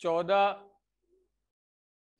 14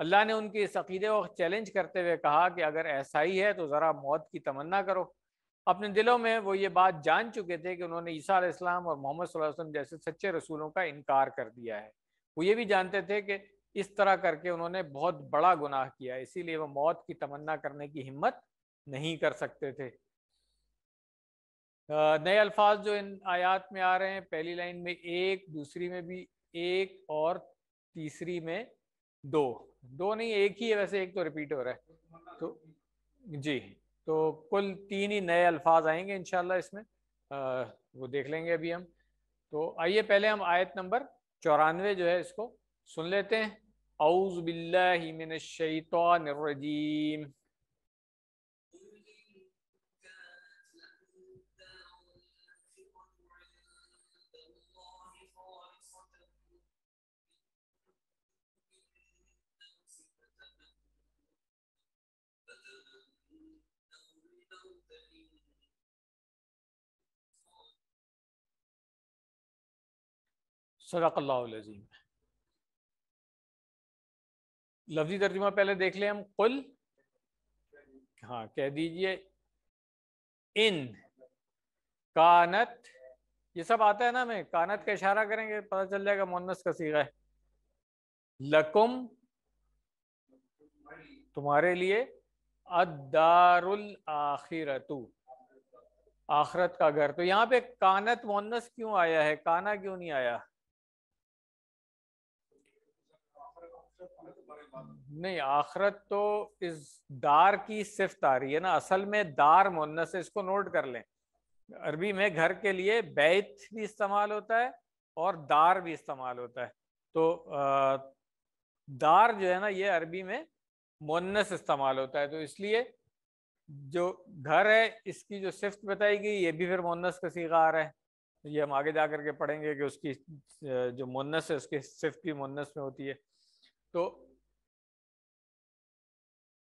اللہ نے ان کے اس عقیدے کو چیلنج کرتے ہوئے کہا کہ اگر ایسا ہی ہے تو ذرا موت کی تمنا کرو۔ اپنے دلوں میں وہ یہ بات جان چکے تھے کہ انہوں نے عیسیٰ علیہ السلام اور محمد صلی اللہ علیہ وسلم جیسے سچے رسولوں کا انکار کر دیا ہے۔ وہ یہ بھی جانتے تھے کہ اس طرح کر کے انہوں نے بہت بڑا گناہ کیا، اسی لیے وہ موت کی تمنا کرنے کی ہمت نہیں کر سکتے تھے۔ نئے الفاظ جو ان آیات میں آ رہے ہیں، پہلی لائن میں ایک، دوسری میں بھی ایک، اور تیسری میں دو نہیں، ایک ہی ہے ویسے، ایک تو ریپیٹ ہو رہا ہے، تو جی تو کل 3 ہی نئے الفاظ آئیں گے انشاءاللہ اس میں، وہ دیکھ لیں گے ابھی ہم۔ تو آئیے پہلے ہم آیت نمبر 94 جو ہے اس کو سن لیتے ہیں۔ اعوذ باللہ من الشیطان الرجیم۔ صدق اللہ العظیم۔ لفظی ترجمہ پہلے دیکھ لیں ہم۔ قل، ہاں کہہ دیجئے، ان کانت، یہ سب آتا ہے نا، ہمیں کانت کا اشارہ کریں گے پتہ چل جائے گا مؤنث کا صیغہ ہے۔ لکم، تمہارے لیے، الدار الاخرۃ، آخرت کا گھر۔ تو یہاں پہ کانت مؤنث کیوں آیا ہے، کانا کیوں نہیں آیا؟ نہیں، آخرت تو اس دار کی صفت آ رہی ہے نا، اصل میں دار مؤنث ہے، اس کو نوٹ کر لیں۔ عربی میں گھر کے لیے بیت بھی استعمال ہوتا ہے اور دار بھی استعمال ہوتا ہے۔ تو دار جو ہے نا یہ عربی میں مؤنث استعمال ہوتا ہے، تو اس لیے جو گھر ہے اس کی جو صفت بتائی گئی یہ بھی پھر مؤنث کا صیغہ آ رہا ہے۔ یہ ہم آگے جا کر کے پڑھیں گے کہ اس کی جو مؤنث ہے اس کی صفت بھی مؤنث میں ہوتی ہے۔ تو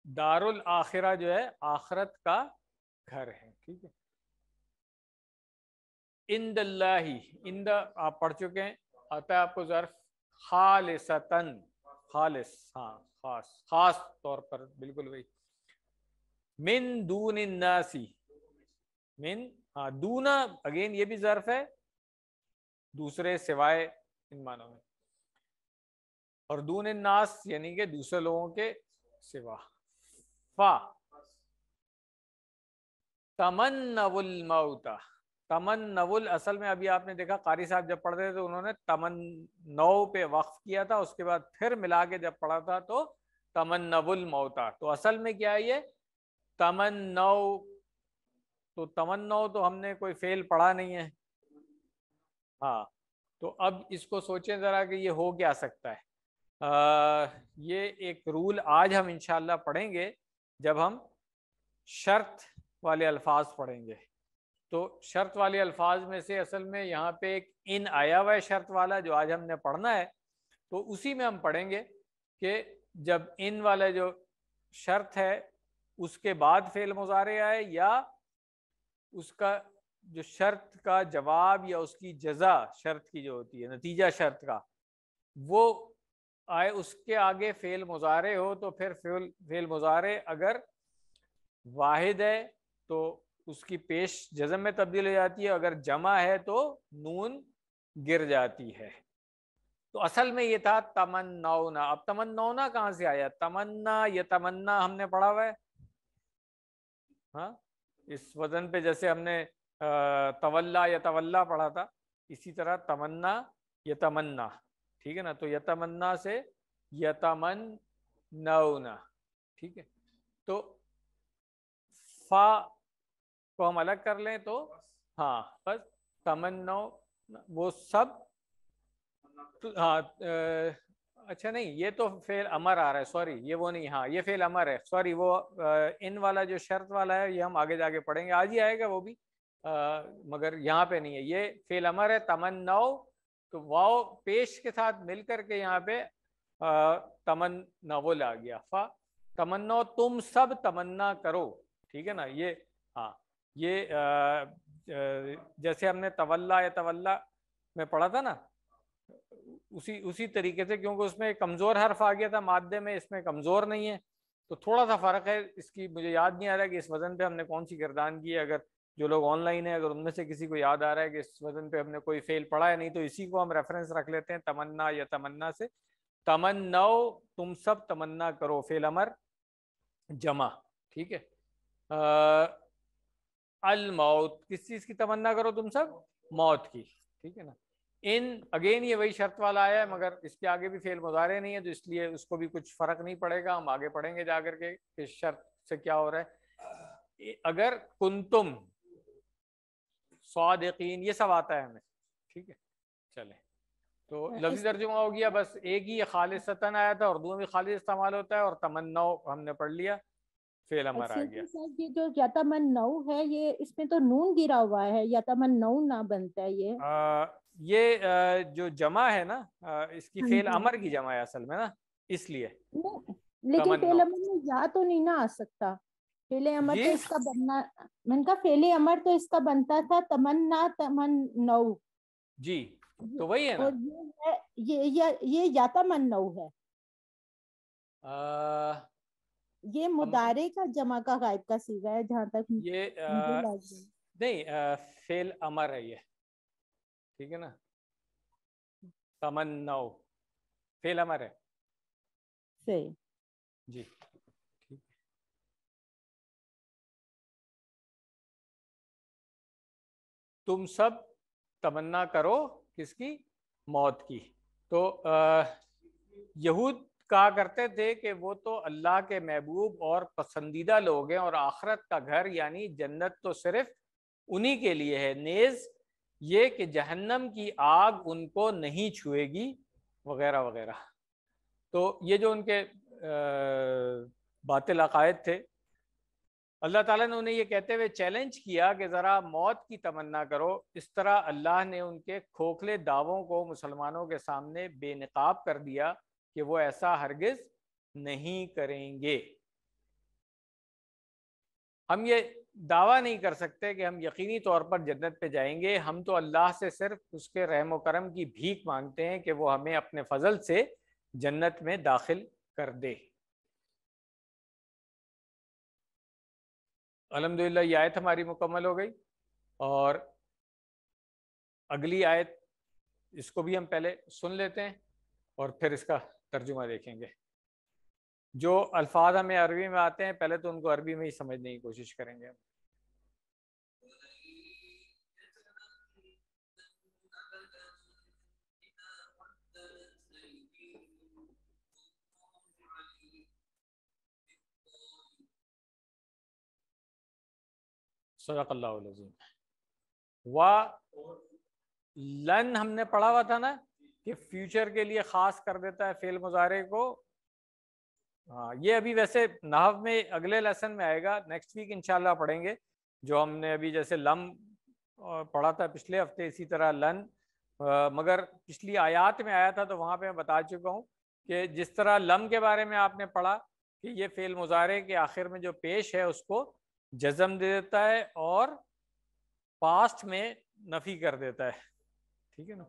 دار الاخرہ جو ہے آخرت کا گھر ہے، ٹھیک ہے۔ عند اللہ، عند آپ پڑھ چکے ہیں، آتا ہے آپ کو ظرف خالصتاً، خالص، ہاں خاص، خاص طور پر، بالکل وہی۔ من دون الناس، من، ہاں دونا اگین یہ بھی ظرف ہے، دوسرے سوائے ان معنوں میں، اور دون الناس یعنی کہ دوسرے لوگوں کے سوا۔ فا تمنوا الموت، تمنول، اصل میں ابھی آپ نے دیکھا قاری صاحب جب پڑھ رہے تھے تو انہوں نے تمنو پہ وقف کیا تھا، اس کے بعد پھر ملا کے جب پڑھا تھا تو تمنوا الموت، تو اصل میں کیا ہے یہ تمنو، تو تمنو تو ہم نے کوئی فعل پڑھا نہیں ہے، ہاں، تو اب اس کو سوچیں ذرا کہ یہ ہو کیا سکتا ہے۔ یہ ایک رول آج ہم انشاءاللہ پڑھیں گے جب ہم شرط والے الفاظ پڑھیں گے۔ تو شرط والے الفاظ میں سے اصل میں یہاں پہ ایک ان آیا ہوا ہے شرط والا جو آج ہم نے پڑھنا ہے، تو اسی میں ہم پڑھیں گے کہ جب ان والا جو شرط ہے اس کے بعد فعل مضارع آئے، یا اس کا جو شرط کا جواب یا اس کی جزا شرط کی جو ہوتی ہے، نتیجہ شرط کا، وہ آئے اس کے آگے فعل مضارع ہو، تو پھر فعل مضارع اگر واحد ہے تو اس کی پیش جزم میں تبدیل ہو جاتی ہے، اگر جمع ہے تو نون گر جاتی ہے۔ تو اصل میں یہ تھا تمنونا۔ اب تمنونا کہاں سے آیا؟ تمنا، یہ تمنا ہم نے پڑھا ہوا ہے، ہاں اس وزن پہ، جیسے ہم نے تولا یا تولا پڑھا تھا، اسی طرح تمنا یا تمنا، ٹھیک ہے نا۔ تو یتمنا سے یتمنونا، ٹھیک ہے۔ تو فا کو ہم الگ کر لیں تو ہاں بس تمنو، وہ سب، ہاں اچھا نہیں، یہ تو فعل امر آ رہا ہے، سوری یہ وہ نہیں، ہاں یہ فعل امر ہے، سوری وہ ان والا جو شرط والا ہے یہ ہم آگے جا کے پڑھیں گے، آج ہی آئے گا وہ بھی، مگر یہاں پہ نہیں ہے، یہ فعل امر ہے تمنو، تو واو پیش کے ساتھ مل کر کے یہاں پہ تمنول آ گیا، فا تمنو، تم سب تمنا کرو، ٹھیک ہے نا۔ یہ ہاں یہ جیسے ہم نے تولا یا تولا میں پڑھا تھا نا، اسی طریقے سے، کیونکہ اس میں کمزور حرف آ گیا تھا مادے میں، اس میں کمزور نہیں ہے، تو تھوڑا سا فرق ہے اس کی. مجھے یاد نہیں آ رہا کہ اس وزن پہ ہم نے کون سی گردان کی ہے. اگر جو لوگ آن لائن ہیں، اگر ان میں سے کسی کو یاد آ رہا ہے کہ اس وزن پہ ہم نے کوئی فعل پڑھا ہے، نہیں تو اسی کو ہم ریفرنس رکھ لیتے ہیں تمنا یا تمنا سے. تمنو، تم سب تمنا کرو، فعل امر جمع. ٹھیک ہے. الموت، کس چیز کی تمنا کرو تم سب؟ موت کی. ٹھیک ہے نا. ان اگین یہ وہی شرط والا آیا ہے، مگر اس کے آگے بھی فعل مضارع نہیں ہے، تو اس لیے اس کو بھی کچھ فرق نہیں پڑے گا. ہم آگے پڑھیں گے جا کر کے کہ شرط سے کیا ہو رہا ہے. اگر کنتم صادقین، یہ سب آتا ہے ہمیں. ٹھیک ہے. چلیں، تو لفظی ترجمہ ہو گیا. بس ایک ہی خالصتاً آیا تھا، اردو میں بھی خالص استعمال ہوتا ہے، اور تمنو ہم نے پڑھ لیا، فعل امر آ گیا. یہ جو یتمنو ہے، یہ اس میں تو نون گرا ہوا ہے، یتمنو نہ بنتا ہے یہ جو جمع ہے نا، اس کی ہاں فعل جی. امر کی جمع ہے اصل میں نا، اس لیے لیکن تمنو. فعل امر میں یا تو نہیں نہ آ سکتا. فعل امر جی تو اس کا بننا، میں نے کہا فعل امر تو اس کا بنتا تھا تمنا تمنو. جی، تو وہی ہے نا. اور یہ یتمنو ہے. یہ مضارع کا جمع کا غائب کا صیغہ ہے جہاں تک یہ مجھے لگ رہا ہے. نہیں، فعل امر ہے یہ. ٹھیک ہے نا. تمنو فعل امر ہے. صحیح. جی. تم سب تمنا کرو کس کی؟ موت کی. تو یہود کہا کرتے تھے کہ وہ تو اللہ کے محبوب اور پسندیدہ لوگ ہیں، اور آخرت کا گھر یعنی جنت تو صرف انہی کے لیے ہے، نیز یہ کہ جہنم کی آگ ان کو نہیں چھوئے گی، وغیرہ وغیرہ. تو یہ جو ان کے باطل عقائد تھے، اللہ تعالیٰ نے انہیں یہ کہتے ہوئے چیلنج کیا کہ ذرا موت کی تمنا کرو. اس طرح اللہ نے ان کے کھوکھلے دعووں کو مسلمانوں کے سامنے بے نقاب کر دیا کہ وہ ایسا ہرگز نہیں کریں گے. ہم یہ دعویٰ نہیں کر سکتے کہ ہم یقینی طور پر جنت پہ جائیں گے. ہم تو اللہ سے صرف اس کے رحم و کرم کی بھیک مانگتے ہیں کہ وہ ہمیں اپنے فضل سے جنت میں داخل کر دے. الحمدللہ یہ آیت ہماری مکمل ہو گئی، اور اگلی آیت اس کو بھی ہم پہلے سن لیتے ہیں اور پھر اس کا ترجمہ دیکھیں گے. جو الفاظ ہمیں عربی میں آتے ہیں پہلے تو ان کو عربی میں ہی سمجھنے کی کوشش کریں گے. صدق اللہ العظیم. لن ہم نے پڑھا ہوا تھا نا کہ فیوچر کے لیے خاص کر دیتا ہے فعل مضارع کو. ہاں، یہ ابھی ویسے نحو میں اگلے لیسن میں آئے گا، نیکسٹ ویک انشاءاللہ پڑھیں گے. جو ہم نے ابھی جیسے لم پڑھا تھا پچھلے ہفتے، اسی طرح لن، مگر پچھلی آیات میں آیا تھا تو وہاں پہ میں بتا چکا ہوں کہ جس طرح لم کے بارے میں آپ نے پڑھا کہ یہ فعل مضارع کے آخر میں جو پیش ہے اس کو جزم دے دیتا ہے اور پاسٹ میں نفی کر دیتا ہے. ٹھیک ہے نا.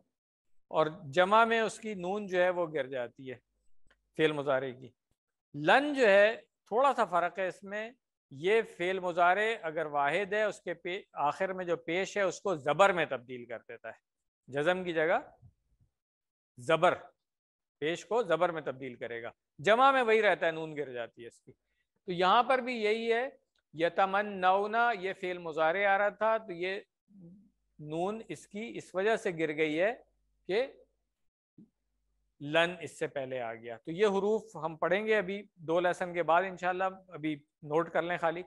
اور جمع میں اس کی نون جو ہے وہ گر جاتی ہے فعل مضارع کی. لن جو ہے تھوڑا سا فرق ہے اس میں. یہ فعل مضارع اگر واحد ہے، اس کے آخر میں جو پیش ہے اس کو زبر میں تبدیل کر دیتا ہے. جزم کی جگہ زبر، پیش کو زبر میں تبدیل کرے گا. جمع میں وہی رہتا ہے، نون گر جاتی ہے اس کی. تو یہاں پر بھی یہی ہے. یتمنونا یہ فعل مضارع آ رہا تھا، تو یہ نون اس کی اس وجہ سے گر گئی ہے کہ لن اس سے پہلے آ گیا. تو یہ حروف ہم پڑھیں گے ابھی 2 لیسن کے بعد انشاءاللہ. ابھی نوٹ کر لیں خالی.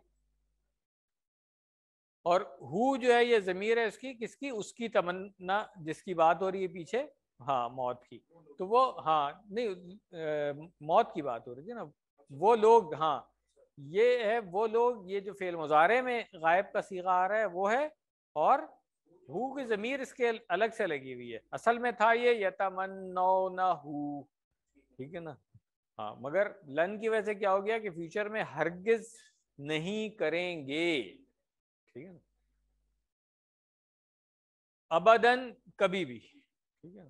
اور ہو جو ہے یہ ضمیر ہے اس کی، کس کی؟ اس کی تمنا جس کی بات ہو رہی ہے پیچھے، ہاں موت کی. تو وہ ہاں نہیں، موت کی بات ہو رہی تھی نا. وہ لوگ، ہاں یہ ہے وہ لوگ، یہ جو فعل مضارع میں غائب کا صیغہ آ رہا ہے وہ ہے، اور ہو کی ضمیر اس کے الگ سے لگی ہوئی ہے. اصل میں تھا یہ یتمنونہو. ٹھیک ہے نا. ہاں، مگر لن کی وجہ سے کیا ہو گیا کہ فیوچر میں ہرگز نہیں کریں گے. ٹھیک ہے نا. ابداً، کبھی بھی. ٹھیک ہے نا.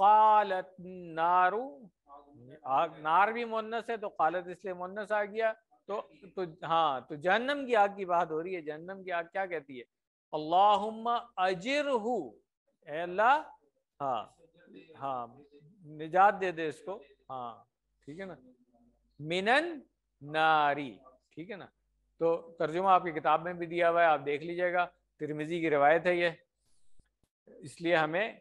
قالت نارو، آگ، نار بھی مونس ہے تو قالت اس لیے مونس آ گیا. تو ہاں، تو جہنم کی آگ کی بات ہو رہی ہے. جہنم کی آگ کیا کہتی ہے؟ اللہم اجرہ، اے اللہ، ہاں ہاں نجات دے دے اس کو. ہاں ٹھیک ہے نا، منن ناری، ٹھیک ہے نا. تو ترجمہ آپ کی کتاب میں بھی دیا ہوا ہے، آپ دیکھ لیجئے گا. ترمذی کی روایت ہے یہ. اس لیے ہمیں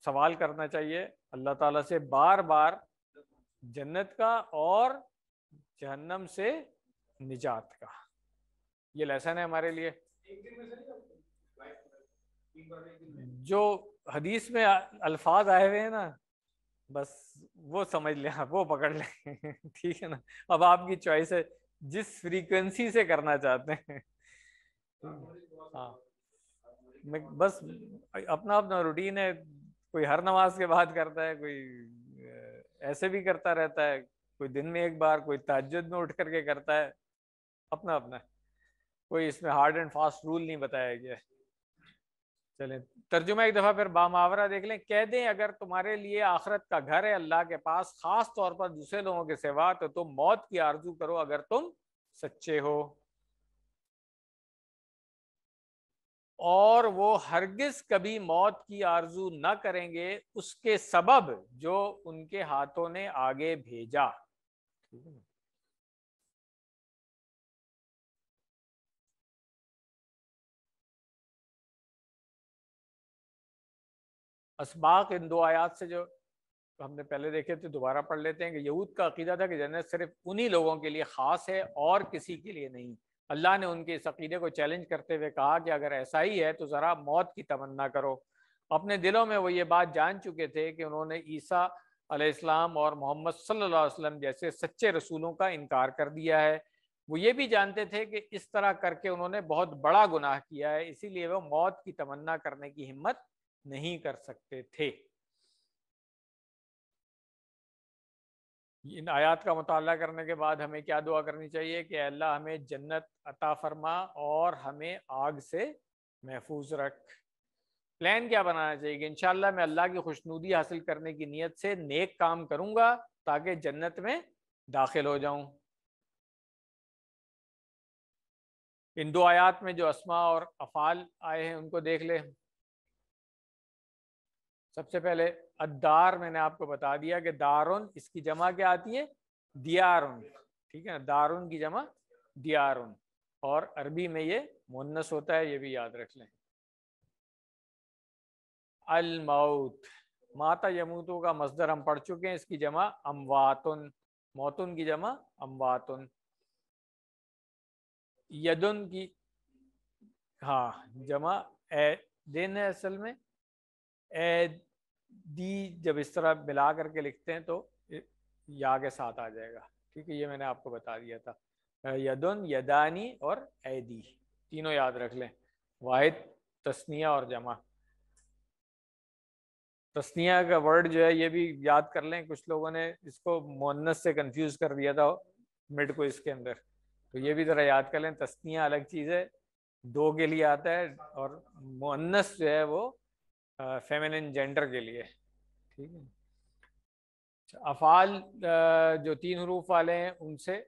سوال کرنا چاہیے اللہ تعالیٰ سے بار بار جنت کا اور جہنم سے نجات کا. یہ لیسن ہے ہمارے لیے. جو حدیث میں الفاظ آئے ہوئے ہیں نا، بس وہ سمجھ لیں آپ، وہ پکڑ لیں. ٹھیک ہے نا. اب آپ کی چوائس ہے جس فریکوینسی سے کرنا چاہتے ہیں. ہاں بس اپنا اپنا روٹین ہے. کوئی ہر نماز کے بعد کرتا ہے، کوئی ایسے بھی کرتا رہتا ہے، کوئی دن میں ایک بار، کوئی تہجد میں اٹھ کر کے کرتا ہے. اپنا اپنا، کوئی اس میں ہارڈ اینڈ فاسٹ رول نہیں بتایا گیا. چلیں ترجمہ ایک دفعہ پھر بامحاورہ دیکھ لیں. کہہ دیں اگر تمہارے لیے آخرت کا گھر ہے اللہ کے پاس، خاص طور پر دوسرے لوگوں کے سوا، تو تم موت کی آرزو کرو اگر تم سچے ہو. اور وہ ہرگز کبھی موت کی آرزو نہ کریں گے اس کے سبب جو ان کے ہاتھوں نے آگے بھیجا. اسباق ان دو آیات سے جو ہم نے پہلے دیکھے تھے دوبارہ پڑھ لیتے ہیں کہ یہود کا عقیدہ تھا کہ جنت صرف انہی لوگوں کے لیے خاص ہے اور کسی کے لیے نہیں. اللہ نے ان کے اس عقیدے کو چیلنج کرتے ہوئے کہا کہ اگر ایسا ہی ہے تو ذرا موت کی تمنا کرو. اپنے دلوں میں وہ یہ بات جان چکے تھے کہ انہوں نے عیسیٰ علیہ السلام اور محمد صلی اللہ علیہ وسلم جیسے سچے رسولوں کا انکار کر دیا ہے. وہ یہ بھی جانتے تھے کہ اس طرح کر کے انہوں نے بہت بڑا گناہ کیا ہے، اسی لیے وہ موت کی تمنا کرنے کی ہمت نہیں کر سکتے تھے. ان آیات کا مطالعہ کرنے کے بعد ہمیں کیا دعا کرنی چاہیے کہ اللہ ہمیں جنت عطا فرما اور ہمیں آگ سے محفوظ رکھ. پلان کیا بنانا چاہیے کہ انشاءاللہ میں اللہ کی خوشنودی حاصل کرنے کی نیت سے نیک کام کروں گا تاکہ جنت میں داخل ہو جاؤں. ان دو آیات میں جو اسماء اور افعال آئے ہیں ان کو دیکھ لیں. سب سے پہلے الدار، میں نے آپ کو بتا دیا کہ دارن اس کی جمع کیا آتی ہے؟ دیارن. ٹھیک ہے نا، دارن کی جمع دیارن، اور عربی میں یہ مؤنث ہوتا ہے، یہ بھی یاد رکھ لیں. الموت، ماتا یموتو کا مصدر ہم پڑھ چکے ہیں، اس کی جمع امواتن، موتن کی جمع امواتن. یدن کی ہاں جمع دن ہے اصل میں. دی جب اس طرح ملا کر کے لکھتے ہیں تو یا کے ساتھ آ جائے گا. ٹھیک ہے، یہ میں نے آپ کو بتا دیا تھا. یدن، یدانی اور ایدی تینوں یاد رکھ لیں. واحد، تثنیہ اور جمع. تثنیہ کا ورڈ جو ہے یہ بھی یاد کر لیں. کچھ لوگوں نے اس کو مؤنث سے کنفیوز کر دیا تھا مڈ کو اس کے اندر، تو یہ بھی ذرا یاد کر لیں. تثنیہ الگ چیز ہے، دو کے لیے آتا ہے، اور مؤنث جو ہے وہ فیمنن جینڈر کے لیے. ٹھیک ہے. افعال جو تین حروف والے ہیں ان سے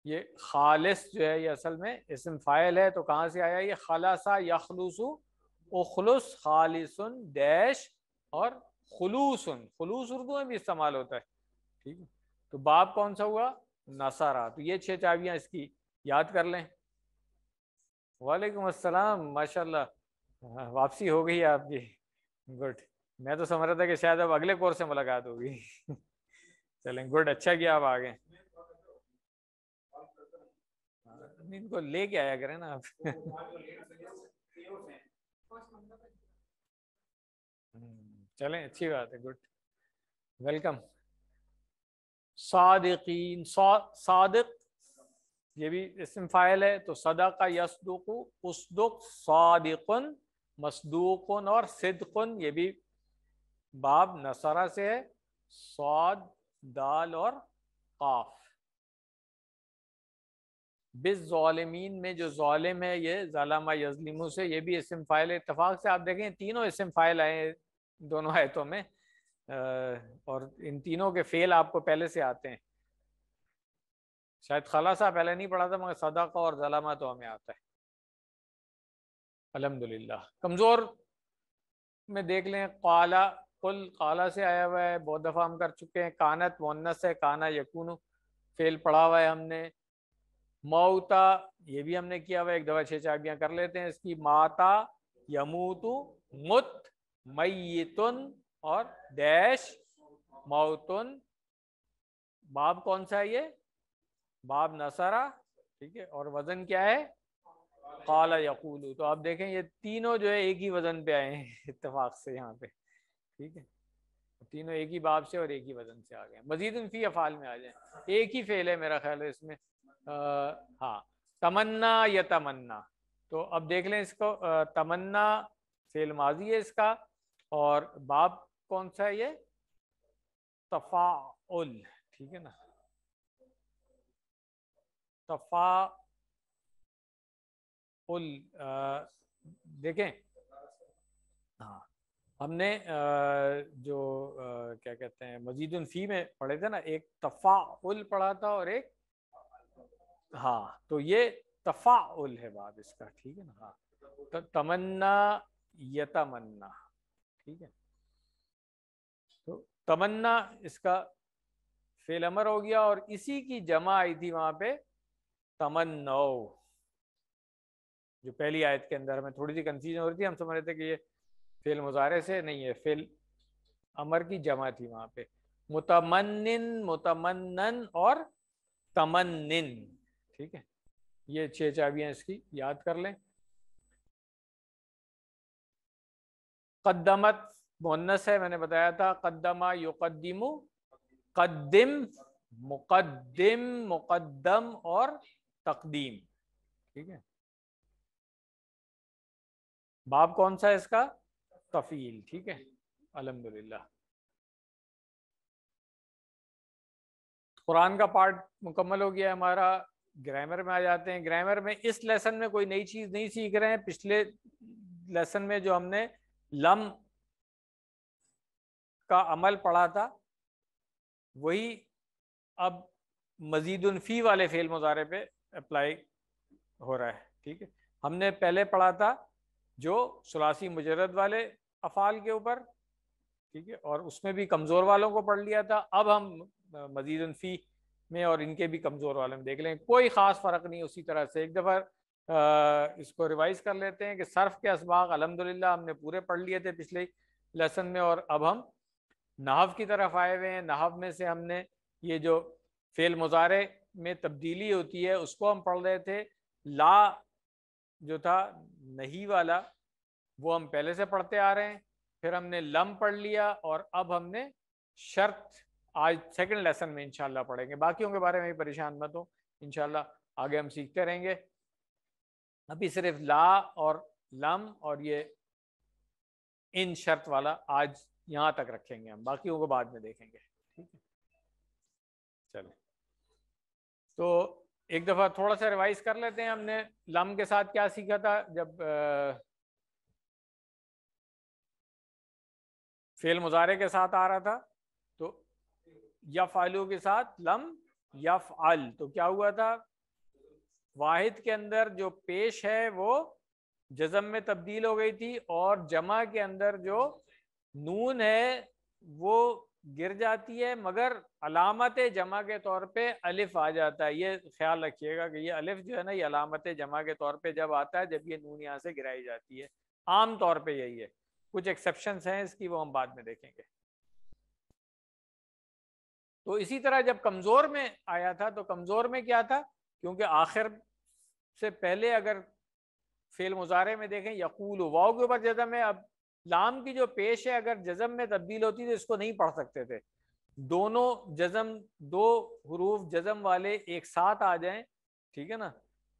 یہ خالص جو ہے یہ اصل میں اسم فاعل ہے. تو کہاں سے آیا یہ؟ خلصا یخلص، اخلص، خالص ڈیش اور خلوصن. خلوص اردو میں بھی استعمال ہوتا ہے. ٹھیک ہے. تو باب کون سا ہوا؟ نصارہ. تو یہ 6 چابیاں اس کی یاد کر لیں. وعلیکم السلام، ماشاءاللہ واپسی ہو گئی آپ کی. گڈ. میں تو سمجھ رہا تھا کہ شاید اب اگلے کورس سے ملاقات ہوگی. چلیں گڈ، اچھا کیا آپ آ گئے. ان کو لے کے آیا کریں نا آپ. چلیں اچھی بات ہے، گڈ، ویلکم. صادقین، صادق یہ بھی اسم فاعل ہے. تو صدق یصدق، اصدق، صادقن، مصدوقن اور صدقن یہ بھی باب نصرہ سے ہے. صاد، دال اور قاف. بالظالمین میں جو ظالم ہے یہ ظلم یظلم سے، یہ بھی اسم فاعل ہے. اتفاق سے آپ دیکھیں تینوں اسم فاعل آئے دونوں آیتوں میں. اور ان تینوں کے فعل آپ کو پہلے سے آتے ہیں. شاید خلاصہ پہلے نہیں پڑھا تھا مگر صدقہ اور ظلمہ تو ہمیں آتا ہے الحمدللہ. کمزور میں دیکھ لیں قالا، قل قالا سے آیا ہوا ہے، بہت دفعہ ہم کر چکے ہیں. کانت مؤنث ہے، کانا یکون فعل پڑھا ہوا ہے ہم نے. موتا یہ بھی ہم نے کیا ہوا ہے، ایک دفعہ 6 چابیاں کر لیتے ہیں اس کی. ماتا یموتو، مت میتن اور ڈیش موتن. باب کون سا ہے یہ؟ باب نصرہ، ٹھیک ہے. اور وزن کیا ہے؟ قال یقول. تو آپ دیکھیں یہ تینوں جو ہے ایک ہی وزن پہ آئے ہیں اتفاق سے یہاں پہ، ٹھیک ہے. تینوں ایک ہی باب سے اور ایک ہی وزن سے آ گئے. مزید فی افعال میں آ جائیں، ایک ہی فعل ہے میرا خیال ہے اس میں. ہاں تمنا یتمنا. تو اب دیکھ لیں اس کو. تمنا فعل ماضی ہے اس کا، اور باب کون سا ہے یہ؟ تفاعل، ٹھیک ہے نا. تفاعل دیکھیں ہاں ہم نے جو کیا کہتے ہیں مزید فی میں پڑھے تھے نا، ایک تفاعل پڑھا تھا اور ایک ہاں، تو یہ تفاعل ہے باب اس کا، ٹھیک ہے نا. ہاں تمنا یتمنا، ٹھیک ہے. تو تمنا اس کا فعل امر ہو گیا، اور اسی کی جمع آئی تھی وہاں پہ تمنو. جو پہلی آیت کے اندر ہمیں تھوڑی سی کنفیوژن ہو رہی تھی، ہم سمجھ رہے تھے کہ یہ فعل مضارع سے نہیں ہے، فعل امر کی جمع تھی وہاں پہ. متمنن، متمنن اور تمنن، ٹھیک ہے. یہ 6 چابیاں اس کی یاد کر لیں. قدمت مؤنث ہے، میں نے بتایا تھا. قدمہ یقدم، قدم مقدم، مقدم اور تقدیم، ٹھیک ہے. باب کون سا ہے اس کا؟ تفعیل، ٹھیک ہے الحمدللہ. قرآن کا پارٹ مکمل ہو گیا ہمارا. گرامر میں آ جاتے ہیں. گرامر میں اس لیسن میں کوئی نئی چیز نہیں سیکھ رہے ہیں. پچھلے لیسن میں جو ہم نے لم کا عمل پڑھا تھا وہی اب مزید فی والے فعل مضارع پہ اپلائی ہو رہا ہے، ٹھیک ہے. ہم نے پہلے پڑھا تھا جو ثلاثی مجرد والے افعال کے اوپر، ٹھیک ہے، اور اس میں بھی کمزور والوں کو پڑھ لیا تھا. اب ہم مزید فی میں اور ان کے بھی کمزور والوں میں دیکھ لیں. کوئی خاص فرق نہیں. اسی طرح سے ایک دفعہ اس کو ریوائز کر لیتے ہیں کہ صرف کے اسباق الحمدللہ ہم نے پورے پڑھ لیے تھے پچھلے لیسن میں، اور اب ہم نحو کی طرف آئے ہوئے ہیں. نحو میں سے ہم نے یہ جو فعل مضارع میں تبدیلی ہوتی ہے اس کو ہم پڑھ رہے تھے. لا جو تھا نہیں والا وہ ہم پہلے سے پڑھتے آ رہے ہیں. پھر ہم نے لم پڑھ لیا، اور اب ہم نے شرط آج سیکنڈ لیسن میں انشاءاللہ پڑھیں گے. باقیوں کے بارے میں پریشان مت ہو، انشاءاللہ آگے ہم سیکھتے رہیں گے. ابھی صرف لا اور لم اور یہ ان شرط والا آج یہاں تک رکھیں گے ہم، باقیوں کو بعد میں دیکھیں گے، ٹھیک ہے. چلیں تو ایک دفعہ تھوڑا سا ریوائز کر لیتے ہیں. ہم نے لم کے ساتھ کیا سیکھا تھا؟ جب فعل مضارع کے ساتھ آ رہا تھا تو یفعلو کے ساتھ لم یفعل، تو کیا ہوا تھا؟ واحد کے اندر جو پیش ہے وہ جزم میں تبدیل ہو گئی تھی، اور جمع کے اندر جو نون ہے وہ گر جاتی ہے، مگر علامت جمع کے طور پہ الف آ جاتا ہے. یہ خیال رکھیے گا کہ یہ الف جو ہے نا یہ علامت جمع کے طور پہ جب آتا ہے جب یہ نون یہاں سے گرائی جاتی ہے. عام طور پہ یہی ہے، کچھ ایکسیپشنز ہیں اس کی، وہ ہم بعد میں دیکھیں گے. تو اسی طرح جب کمزور میں آیا تھا تو کمزور میں کیا تھا؟ کیونکہ آخر سے پہلے اگر فعل مضارع میں دیکھیں یقول، واو کے اوپر جزم ہے. اب لام کی جو پیش ہے اگر جزم میں تبدیل ہوتی تو اس کو نہیں پڑھ سکتے تھے. دونوں جزم، دو حروف جزم والے ایک ساتھ آ جائیں، ٹھیک ہے نا،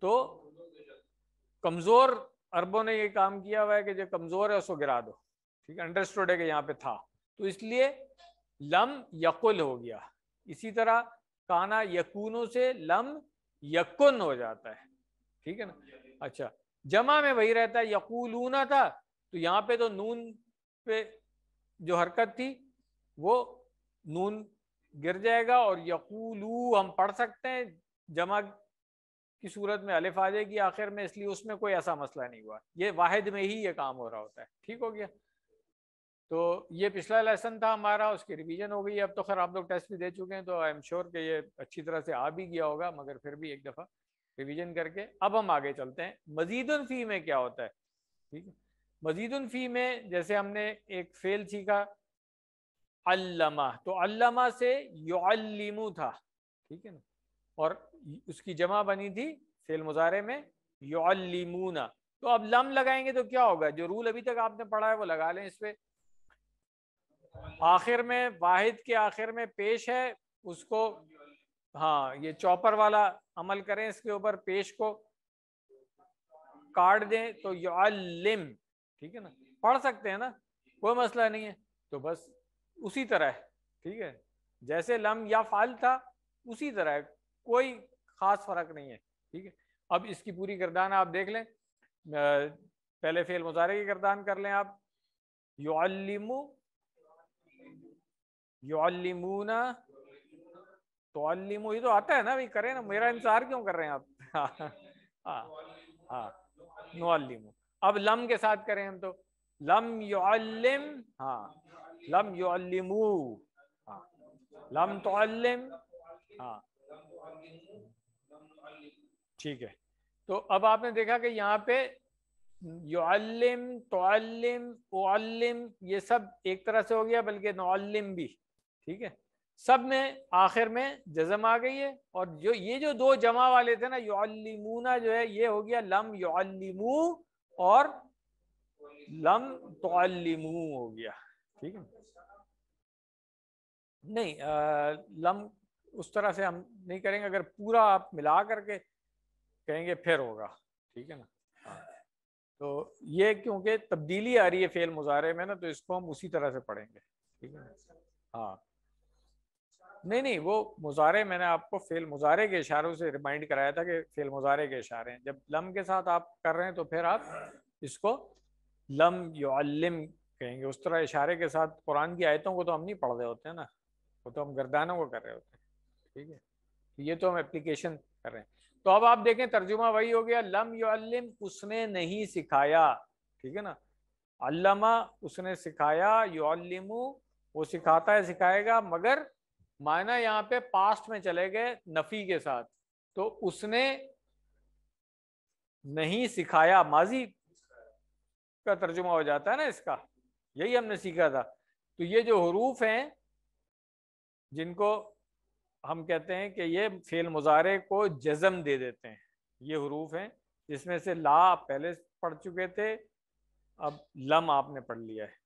تو کمزور عربوں نے یہ کام کیا ہوا ہے کہ جو کمزور ہے اس کو گرا دو، ٹھیک ہے. انڈرسٹوڈ ہے کہ یہاں پہ تھا تو اس لیے لم یقل ہو گیا. اسی طرح کانا یکونو سے لم یکن ہو جاتا ہے، ٹھیک ہے نا. اچھا جمع میں وہی رہتا ہے، یقولون تھا تو یہاں پہ تو نون پہ جو حرکت تھی وہ نون گر جائے گا، اور یقولو ہم پڑھ سکتے ہیں، جمع کی صورت میں الف آ جائے گی آخر میں، اس لیے اس میں کوئی ایسا مسئلہ نہیں ہوا، یہ واحد میں ہی یہ کام ہو رہا ہوتا ہے. ٹھیک ہو گیا؟ تو یہ پچھلا لیسن تھا ہمارا، اس کی ریویژن ہو گئی. اب تو خیر آپ لوگ ٹیسٹ بھی دے چکے ہیں، تو آئی ایم شیور کہ یہ اچھی طرح سے آ بھی گیا ہوگا، مگر پھر بھی ایک دفعہ ریویژن کر کے اب ہم آگے چلتے ہیں. مزید فی میں کیا ہوتا ہے؟ ٹھیک ہے، مزید فی میں جیسے ہم نے ایک فعل سیکھا علامہ، تو علامہ سے یعلم تھا، ٹھیک ہے نا، اور اس کی جمع بنی تھی فعل مضارع میں یعلمون. تو اب لم لگائیں گے تو کیا ہوگا؟ جو رول ابھی تک آپ نے پڑھا ہے وہ لگا لیں اس پہ. آخر میں واحد کے آخر میں پیش ہے، اس کو ہاں یہ چوپر والا عمل کریں، اس کے اوپر پیش کو کاٹ دیں تو یعلم. ٹھیک ہے نا، پڑھ سکتے ہیں نا، کوئی مسئلہ نہیں ہے. تو بس اسی طرح ہے، ٹھیک ہے، جیسے لم یا فعل تھا اسی طرح ہے، کوئی خاص فرق نہیں ہے. ٹھیک ہے، اب اس کی پوری گردان آپ دیکھ لیں. پہلے فعل مضارع کی گردان کر لیں آپ. یعلم، یعلمون، تعلم، یہ تو آتا ہے نا بھائی، کریں نا، میرا انتظار کیوں کر رہے ہیں آپ؟ ہاں ہاں نعلم. اب لم کے ساتھ کریں ہم تو لم یعلم، ہاں لم یعلمو، ہاں لم تعلم، ہاں ٹھیک ہے. تو اب آپ نے دیکھا کہ یہاں پہ یعلم، تعلم، اعلم یہ سب ایک طرح سے ہو گیا، بلکہ نعلم بھی. ٹھیک ہے، سب میں آخر میں جزم آ گئی ہے. اور جو یہ جو دو جمع والے تھے نا، یعلمون جو ہے یہ ہو گیا لم یعلمو، اور لم تعلمو ہو گیا. ٹھیک ہے، نہیں لم اس طرح سے ہم نہیں کریں گے، اگر پورا آپ ملا کر کے کہیں گے پھر ہوگا. ٹھیک ہے نا، ہاں. تو یہ کیونکہ تبدیلی آ رہی ہے فعل مضارع میں نا، تو اس کو ہم اسی طرح سے پڑھیں گے. ٹھیک ہے نا، ہاں نہیں وہ مضارع میں نے آپ کو فعل مضارع کے اشاروں سے ریمائنڈ کرایا تھا کہ فعل مضارع کے اشارے ہیں. جب لم کے ساتھ آپ کر رہے ہیں تو پھر آپ اس کو لم یعلم کہیں گے. اس طرح اشارے کے ساتھ قرآن کی آیتوں کو تو ہم نہیں پڑھ رہے ہوتے ہیں نا، وہ تو ہم گردانوں کو کر رہے ہوتے ہیں. ٹھیک ہے، یہ تو ہم اپلیکیشن کر رہے ہیں. تو اب آپ دیکھیں ترجمہ وہی ہو گیا، لم یعلم اس نے نہیں سکھایا. ٹھیک ہے نا، علامہ اس نے سکھایا، یعلم وہ سکھاتا ہے سکھائے گا، مگر معنی یہاں پہ پاسٹ میں چلے گئے نفی کے ساتھ. تو اس نے نہیں سکھایا ماضی کا ترجمہ ہو جاتا ہے نا اس کا، یہی ہم نے سیکھا تھا. تو یہ جو حروف ہیں جن کو ہم کہتے ہیں کہ یہ فعل مضارع کو جزم دے دیتے ہیں، یہ حروف ہیں جس میں سے لا آپ پہلے پڑھ چکے تھے، اب لم آپ نے پڑھ لیا ہے.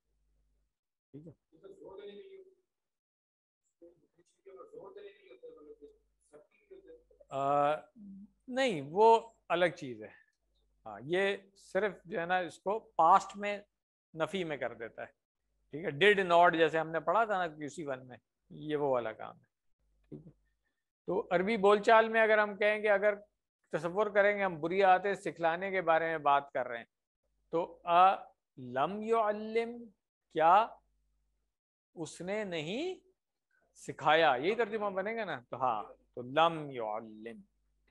ٹھیک ہے، نہیں وہ الگ چیز ہے. ہاں یہ صرف جو ہے نا اس کو پاسٹ میں نفی میں کر دیتا ہے. ٹھیک ہے، ڈیڈ ناٹ جیسے ہم نے پڑھا تھا نا QC1 میں، یہ وہ والا کام ہے. ٹھیک ہے، تو عربی بول چال میں اگر ہم کہیں گے، اگر تصور کریں گے ہم بری عادتیں سکھلانے کے بارے میں بات کر رہے ہیں، تو لم یعلم کیا اس نے نہیں سکھایا، یہی ترجمہ بنے گا نا. تو ہاں تو لم یعلم.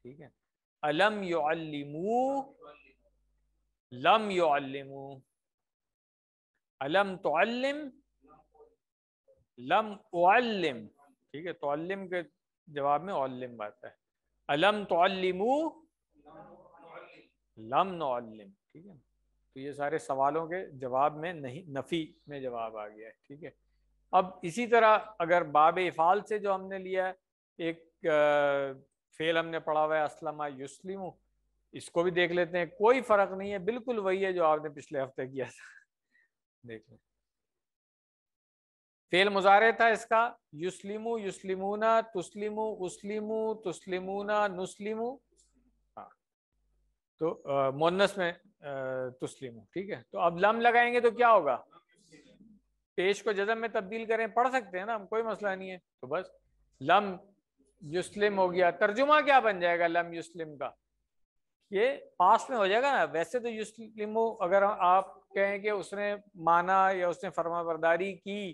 ٹھیک ہے، الم یعلمو، لم یعلمو، الم تعلم، لم اعلم. ٹھیک ہے، تعلم کے جواب میں علم بات ہے. الم تعلمو، لم نعلم. ٹھیک ہے، تو یہ سارے سوالوں کے جواب میں نہیں، نفی میں جواب آ گیا ہے. ٹھیک ہے، اب اسی طرح اگر باب افعال سے جو ہم نے لیا ہے، ایک فعل ہم نے پڑھا ہوا ہے اسلم یسلم، اس کو بھی دیکھ لیتے ہیں. کوئی فرق نہیں ہے، بالکل وہی ہے جو آپ نے پچھلے ہفتے کیا تھا. دیکھ لیں، فعل مضارع تھا اس کا یسلمو، یسلمونا، تسلمو، اسلمو، تسلمونا، نسلمو. ہاں تو مونس میں تسلمو. ٹھیک ہے، تو اب لم لگائیں گے تو کیا ہوگا؟ پیش کو جزم میں تبدیل کریں، پڑھ سکتے ہیں نا ہم، کوئی مسئلہ نہیں ہے. تو بس لم یسلم ہو گیا. ترجمہ کیا بن جائے گا لم یسلم کا؟ یہ پاس میں ہو جائے گا نا. ویسے تو یسلم اگر آپ کہیں کہ اس نے مانا یا اس نے فرما برداری کی،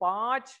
5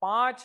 5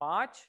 5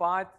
5।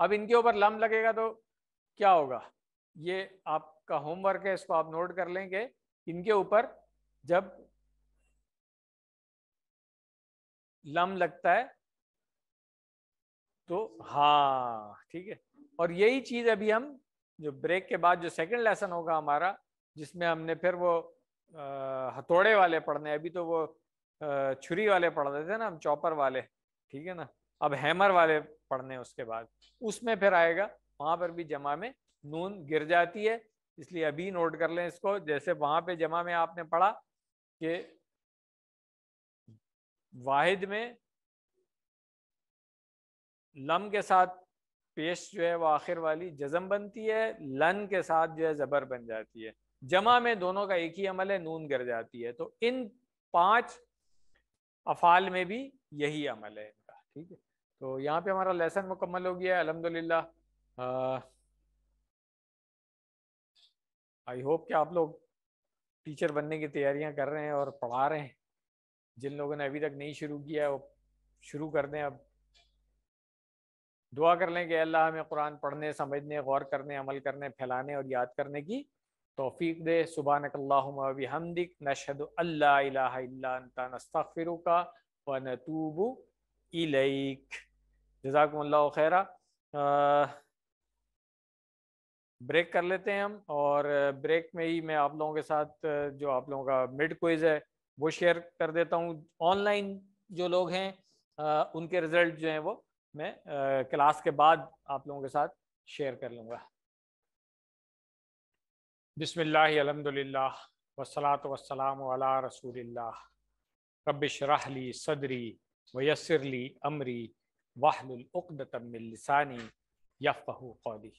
اب ان کے اوپر لم لگے گا تو کیا ہوگا؟ یہ آپ کا ہوم ورک ہے، اس کو آپ نوٹ کر لیں کہ ان کے اوپر جب لم لگتا ہے تو ہاں ٹھیک ہے. اور یہی چیز ابھی ہم جو بریک کے بعد جو سیکنڈ لیسن ہوگا ہمارا، جس میں ہم نے پھر وہ ہتھوڑے والے پڑھنے، ابھی تو وہ چھری والے پڑھ رہے تھے نا ہم، چاپر والے، ٹھیک ہے نا، اب ہیمر والے پڑھنے اس کے بعد. اس میں پھر آئے گا وہاں پر بھی جمع میں نون گر جاتی ہے، اس لیے ابھی نوٹ کر لیں اس کو. جیسے وہاں پہ جمع میں آپ نے پڑھا کہ واحد میں لم کے ساتھ پیش جو ہے وہ آخر والی جزم بنتی ہے، لن کے ساتھ جو ہے زبر بن جاتی ہے. جمع میں دونوں کا ایک ہی عمل ہے، نون گر جاتی ہے. تو ان 5 افعال میں بھی یہی عمل ہے ان کا. ٹھیک ہے، تو یہاں پہ ہمارا لیسن مکمل ہو گیا ہے الحمدللہ. آئی ہوپ کہ آپ لوگ ٹیچر بننے کی تیاریاں کر رہے ہیں اور پڑھا رہے ہیں. جن لوگوں نے ابھی تک نہیں شروع کیا ہے وہ شروع کر دیں. اب دعا کر لیں کہ اللہ ہمیں قرآن پڑھنے، سمجھنے، غور کرنے، عمل کرنے، پھیلانے اور یاد کرنے کی توفیق دے. سبحانک اللہم و بحمدک، نشہد ان لا الہ الا انت، نستغفرک و نتوب الیک. جزاکم اللہ خیرہ. بریک کر لیتے ہیں ہم، اور بریک میں ہی میں آپ لوگوں کے ساتھ جو آپ لوگوں کا مڈ کوئز ہے وہ شیئر کر دیتا ہوں. آن لائن جو لوگ ہیں ان کے رزلٹ جو ہیں وہ میں کلاس کے بعد آپ لوگوں کے ساتھ شیئر کر لوں گا. بسم اللہ، الحمدللہ، والصلاة والسلام علی رسول اللہ. رب اشرح لی صدری ویسر لی امری واحلل عقدۃ من لسانی یفقہوا قولی.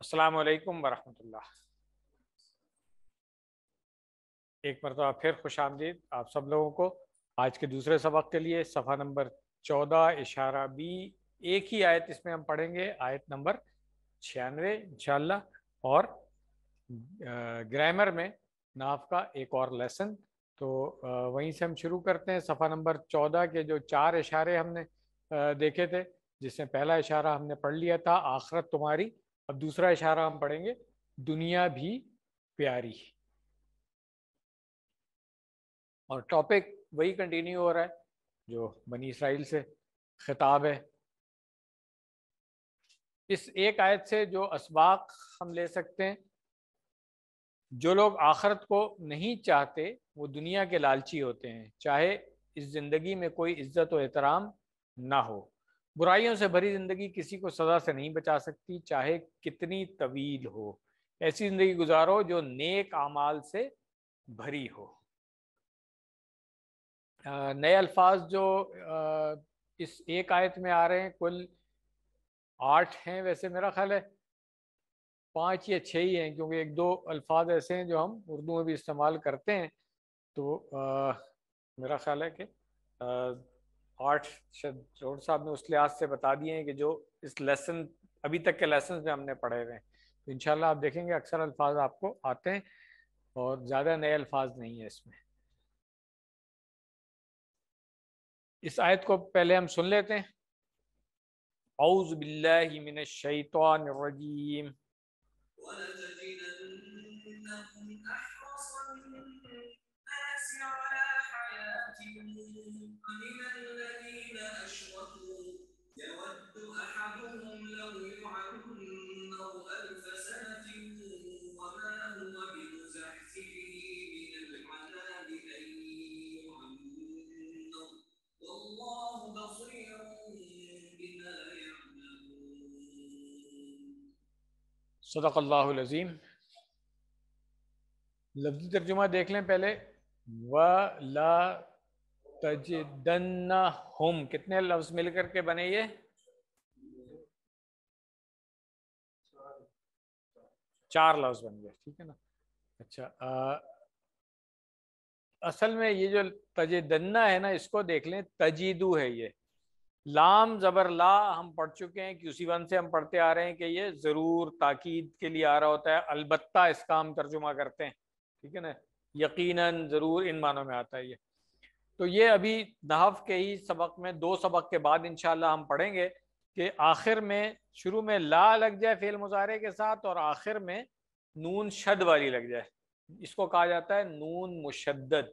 السلام علیکم ورحمۃ اللہ. ایک مرتبہ پھر خوش آمدید آپ سب لوگوں کو آج کے دوسرے سبق کے لیے. صفحہ نمبر 14 B. ایک ہی آیت اس میں ہم پڑھیں گے، آیت نمبر 96 انشاءاللہ. اور گرامر میں نحو کا ایک اور لیسن. تو وہیں سے ہم شروع کرتے ہیں. صفحہ نمبر 14 کے جو 4 اشارے ہم نے دیکھے تھے، جس میں پہلا اشارہ ہم نے پڑھ لیا تھا آخرت تمہاری. اب دوسرا اشارہ ہم پڑھیں گے دنیا بھی پیاری. اور ٹاپک وہی کنٹینیو ہو رہا ہے جو بنی اسرائیل سے خطاب ہے. اس ایک آیت سے جو اسباق ہم لے سکتے ہیں، جو لوگ آخرت کو نہیں چاہتے وہ دنیا کے لالچی ہوتے ہیں، چاہے اس زندگی میں کوئی عزت و احترام نہ ہو. برائیوں سے بھری زندگی کسی کو سزا سے نہیں بچا سکتی، چاہے کتنی طویل ہو. ایسی زندگی گزارو جو نیک اعمال سے بھری ہو. نئے الفاظ جو اس ایک آیت میں آ رہے ہیں کل 8 ہیں. ویسے میرا خیال ہے 5 یا 6 ہی ہیں، کیونکہ 1-2 الفاظ ایسے ہیں جو ہم اردو میں بھی استعمال کرتے ہیں. تو میرا خیال ہے کہ 8 جوڑ صاحب نے اس لحاظ سے بتا دیے ہیں کہ جو اس لیسن ابھی تک کے لیسنز میں ہم نے پڑھے ہوئے ہیں. تو انشاءاللہ آپ دیکھیں گے اکثر الفاظ آپ کو آتے ہیں اور زیادہ نئے الفاظ نہیں ہیں اس میں. اس آیت کو پہلے ہم سن لیتے ہیں. اعوذ باللہ من الشیطان الرجیم. وَلَتَجِدَنَّهُمْ أَحْرَصَ النَّاسِ عَلَى حَيَاةٍ وَمِنَ الَّذِينَ أَشْرَكُوا يَوَدُّ أَحَدُهُمْ لَوْ يُعَمَّرُ 1000 سَنَةٍ وَمَا هُوَ بِمُزَحْزِحِهِ مِنَ الْعَذَابِ أَن يُعَمَّرَ وَاللَّهُ بَصِيرٌ بِمَا يَعْمَلُونَ. صدق اللہ العظیم. لفظی ترجمہ دیکھ لیں پہلے. وَلَا تَجِدَنَّهُمْ کتنے لفظ مل کر کے بنے یہ؟ 4 لفظ بن گئے، ٹھیک ہے نا. اچھا، اصل میں یہ جو تجدنہ ہے نا، اس کو دیکھ لیں تجیدو ہے. یہ لام زبر لا ہم پڑھ چکے ہیں، QC1 سے ہم پڑھتے آ رہے ہیں کہ یہ ضرور تاکید کے لیے آ رہا ہوتا ہے. البتہ اس کا ہم ترجمہ کرتے ہیں، ٹھیک ہے نا، یقیناً، ضرور، ان معنوں میں آتا ہے یہ. تو یہ ابھی نحو کے ہی سبق میں 2 سبق کے بعد انشاءاللہ ہم پڑھیں گے کہ آخر میں شروع میں لا لگ جائے فعل مضارع کے ساتھ اور آخر میں نون شد والی لگ جائے، اس کو کہا جاتا ہے نون مشدد.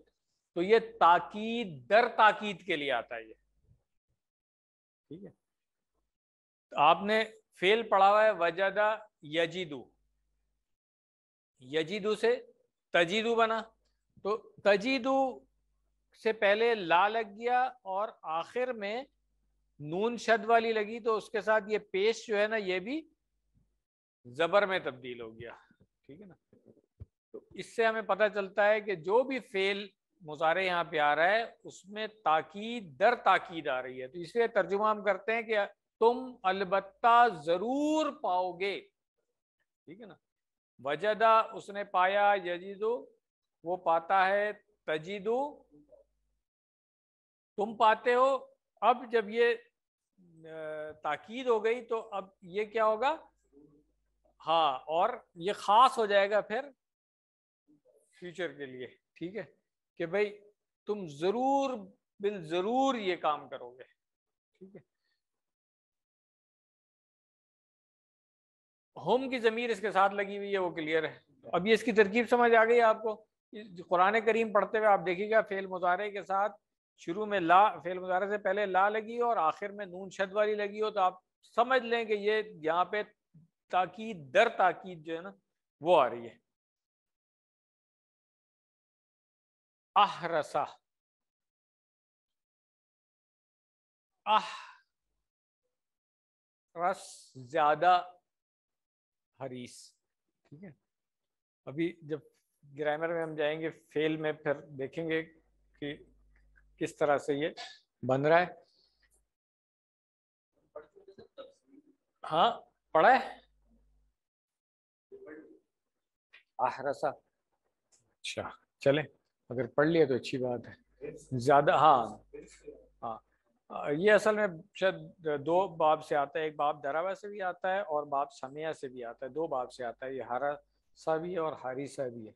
تو یہ تاکید در تاکید کے لیے آتا ہے یہ. ٹھیک ہے، آپ نے فعل پڑھا ہوا ہے وجدہ یجدو، یجدو سے تجیدو بنا، تو تجیدو سے پہلے لا لگ گیا اور آخر میں نون شد والی لگی، تو اس کے ساتھ یہ پیش جو ہے نا یہ بھی زبر میں تبدیل ہو گیا. ٹھیک ہے نا. تو اس سے ہمیں پتہ چلتا ہے کہ جو بھی فعل مضارع یہاں پہ آ رہا ہے اس میں تاکید در تاکید آ رہی ہے. تو اس لیے ترجمہ ہم کرتے ہیں کہ تم البتہ ضرور پاؤ گے. ٹھیک ہے نا. وجدہ اس نے پایا، یجدو وہ پاتا ہے، تجدو تم پاتے ہو. اب جب یہ تاکید ہو گئی تو اب یہ کیا ہوگا؟ ہاں، اور یہ خاص ہو جائے گا پھر فیوچر کے لیے. ٹھیک ہے، کہ بھئی تم ضرور بالضرور یہ کام کرو گے. ٹھیک ہے. ہم کی ضمیر اس کے ساتھ لگی ہوئی ہے، وہ کلیئر ہے. اب یہ اس کی ترکیب سمجھ آ گئی آپ کو. قرآن کریم پڑھتے ہوئے آپ دیکھیے گا فعل مضارع کے ساتھ شروع میں لا، فعل مضارع سے پہلے لا لگی ہو اور آخر میں نون شد والی لگی ہو، تو آپ سمجھ لیں کہ یہ یہاں پہ تاکید در تاکید جو ہے نا وہ آ رہی ہے. احرسا، رس زیادہ، حریص. ٹھیک ہے. ابھی جب گرامر میں ہم جائیں گے فعل میں پھر دیکھیں گے کہ کس طرح سے یہ بن رہا ہے. ہاں پڑھا ہے احرسا. اچھا چلیں، اگر پڑھ لیا تو اچھی بات ہے. زیادہ، ہاں ہاں، یہ اصل میں شاید دو باب سے آتا ہے. ایک باب دراوا سے بھی آتا ہے اور باب سمیہ سے بھی آتا ہے. دو باب سے آتا ہے. یہ ہارسا بھی ہے اور حاریسا بھی ہے.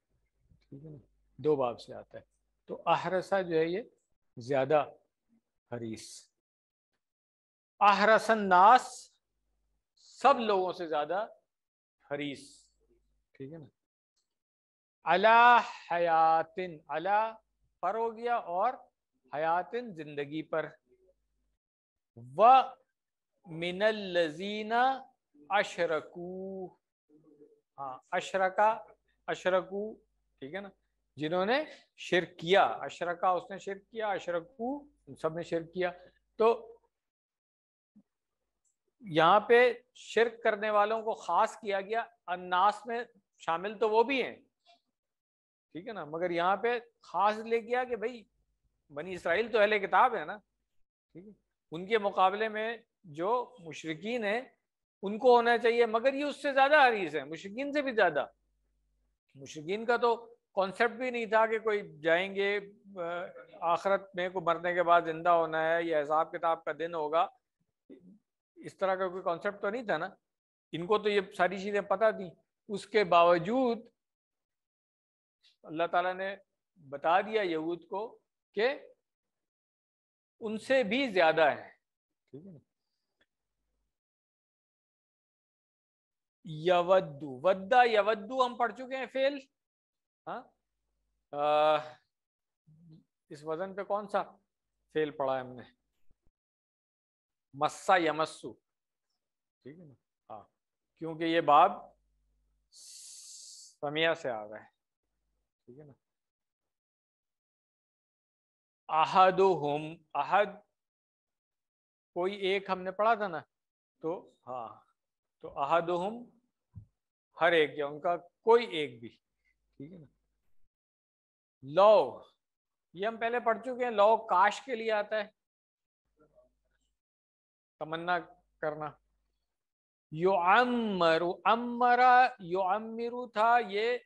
ٹھیک ہے نا، دو باب سے آتا ہے. تو احرسا جو ہے یہ زیادہ حریص. احرس الناس، سب لوگوں سے زیادہ حریص. ٹھیک ہے نا. علی حیاتن، علی پر ہو گیا اور حیاتن زندگی پر. و من الذین اشرکو، ہاں اشرکا، اشرکو. ٹھیک ہے نا، جنہوں نے شرک کیا. اشرکا اس نے شرک کیا، اشرکو سب نے شرک کیا. تو یہاں پہ شرک کرنے والوں کو خاص کیا گیا. الناس میں شامل تو وہ بھی ہیں، ٹھیک ہے نا، مگر یہاں پہ خاص لے گیا کہ بھائی بنی اسرائیل تو اہل کتاب ہے نا. ٹھیک ہے، ان کے مقابلے میں جو مشرکین ہیں ان کو ہونا چاہیے، مگر یہ اس سے زیادہ حریص ہیں، مشرکین سے بھی زیادہ. مشرکین کا تو کانسیپٹ بھی نہیں تھا کہ کوئی جائیں گے آخرت میں، کو مرنے کے بعد زندہ ہونا ہے یا حساب کتاب کا دن ہوگا. اس طرح کا کوئی کانسیپٹ تو نہیں تھا نا. ان کو تو یہ ساری چیزیں پتہ تھیں. اس کے باوجود اللہ تعالیٰ نے بتا دیا یہود کو کہ ان سے بھی زیادہ ہے. ٹھیک ہے نا. یودو، ودا یودو ہم پڑھ چکے ہیں فعل. ہاں، اس وزن پہ کون سا فعل پڑھا ہے ہم نے؟ مسا یمسو. ٹھیک ہے نا. ہاں، کیونکہ یہ باب سمیہ سے آ رہا ہے. ٹھیک ہے نا. احدہم، احد کوئی ایک ہم نے پڑھا تھا نا. تو ہاں، تو احدہم ہر ایک، یا ان کا کوئی ایک بھی. ٹھیک ہے نا. لو، یہ ہم پہلے پڑھ چکے ہیں. لو کاش کے لیے آتا ہے، تمنا کرنا. یعمر، امرا یعمرو تھا یہ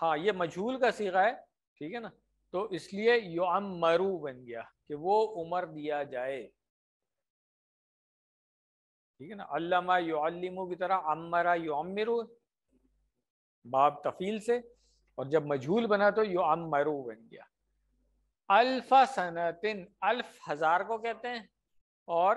ہاں یہ مجہول کا صیغہ ہے. ٹھیک ہے نا. تو اس لیے یعمرو بن گیا کہ وہ عمر دیا جائے. ٹھیک ہے نا. علامہ یعلمو کی طرح امرا یعمرو باب تفیل سے، اور جب مجہول بنا تو یعمرو بن گیا. الف سنتن، الف ہزار کو کہتے ہیں، اور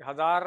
1000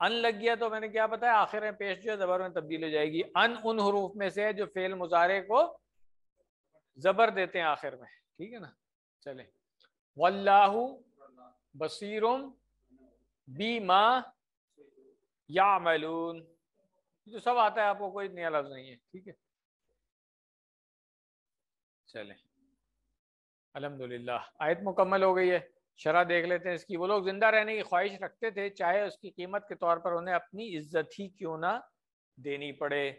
ان لگ گیا تو میں نے کیا بتایا آخر میں پیش جو ہے زبر میں تبدیل ہو جائے گی. ان حروف میں سے ہے جو فعل مضارع کو زبر دیتے ہیں آخر میں. ٹھیک ہے نا. چلیں. واللہ بصیر بما یعملون، جو سب آتا ہے آپ کو، کوئی نیا لفظ نہیں ہے. ٹھیک ہے. چلیں الحمدللہ آیت مکمل ہو گئی ہے. شرح دیکھ لیتے ہیں اس کی. وہ لوگ زندہ رہنے کی خواہش رکھتے تھے چاہے اس کی قیمت کے طور پر انہیں اپنی عزت ہی کیوں نہ دینی پڑے.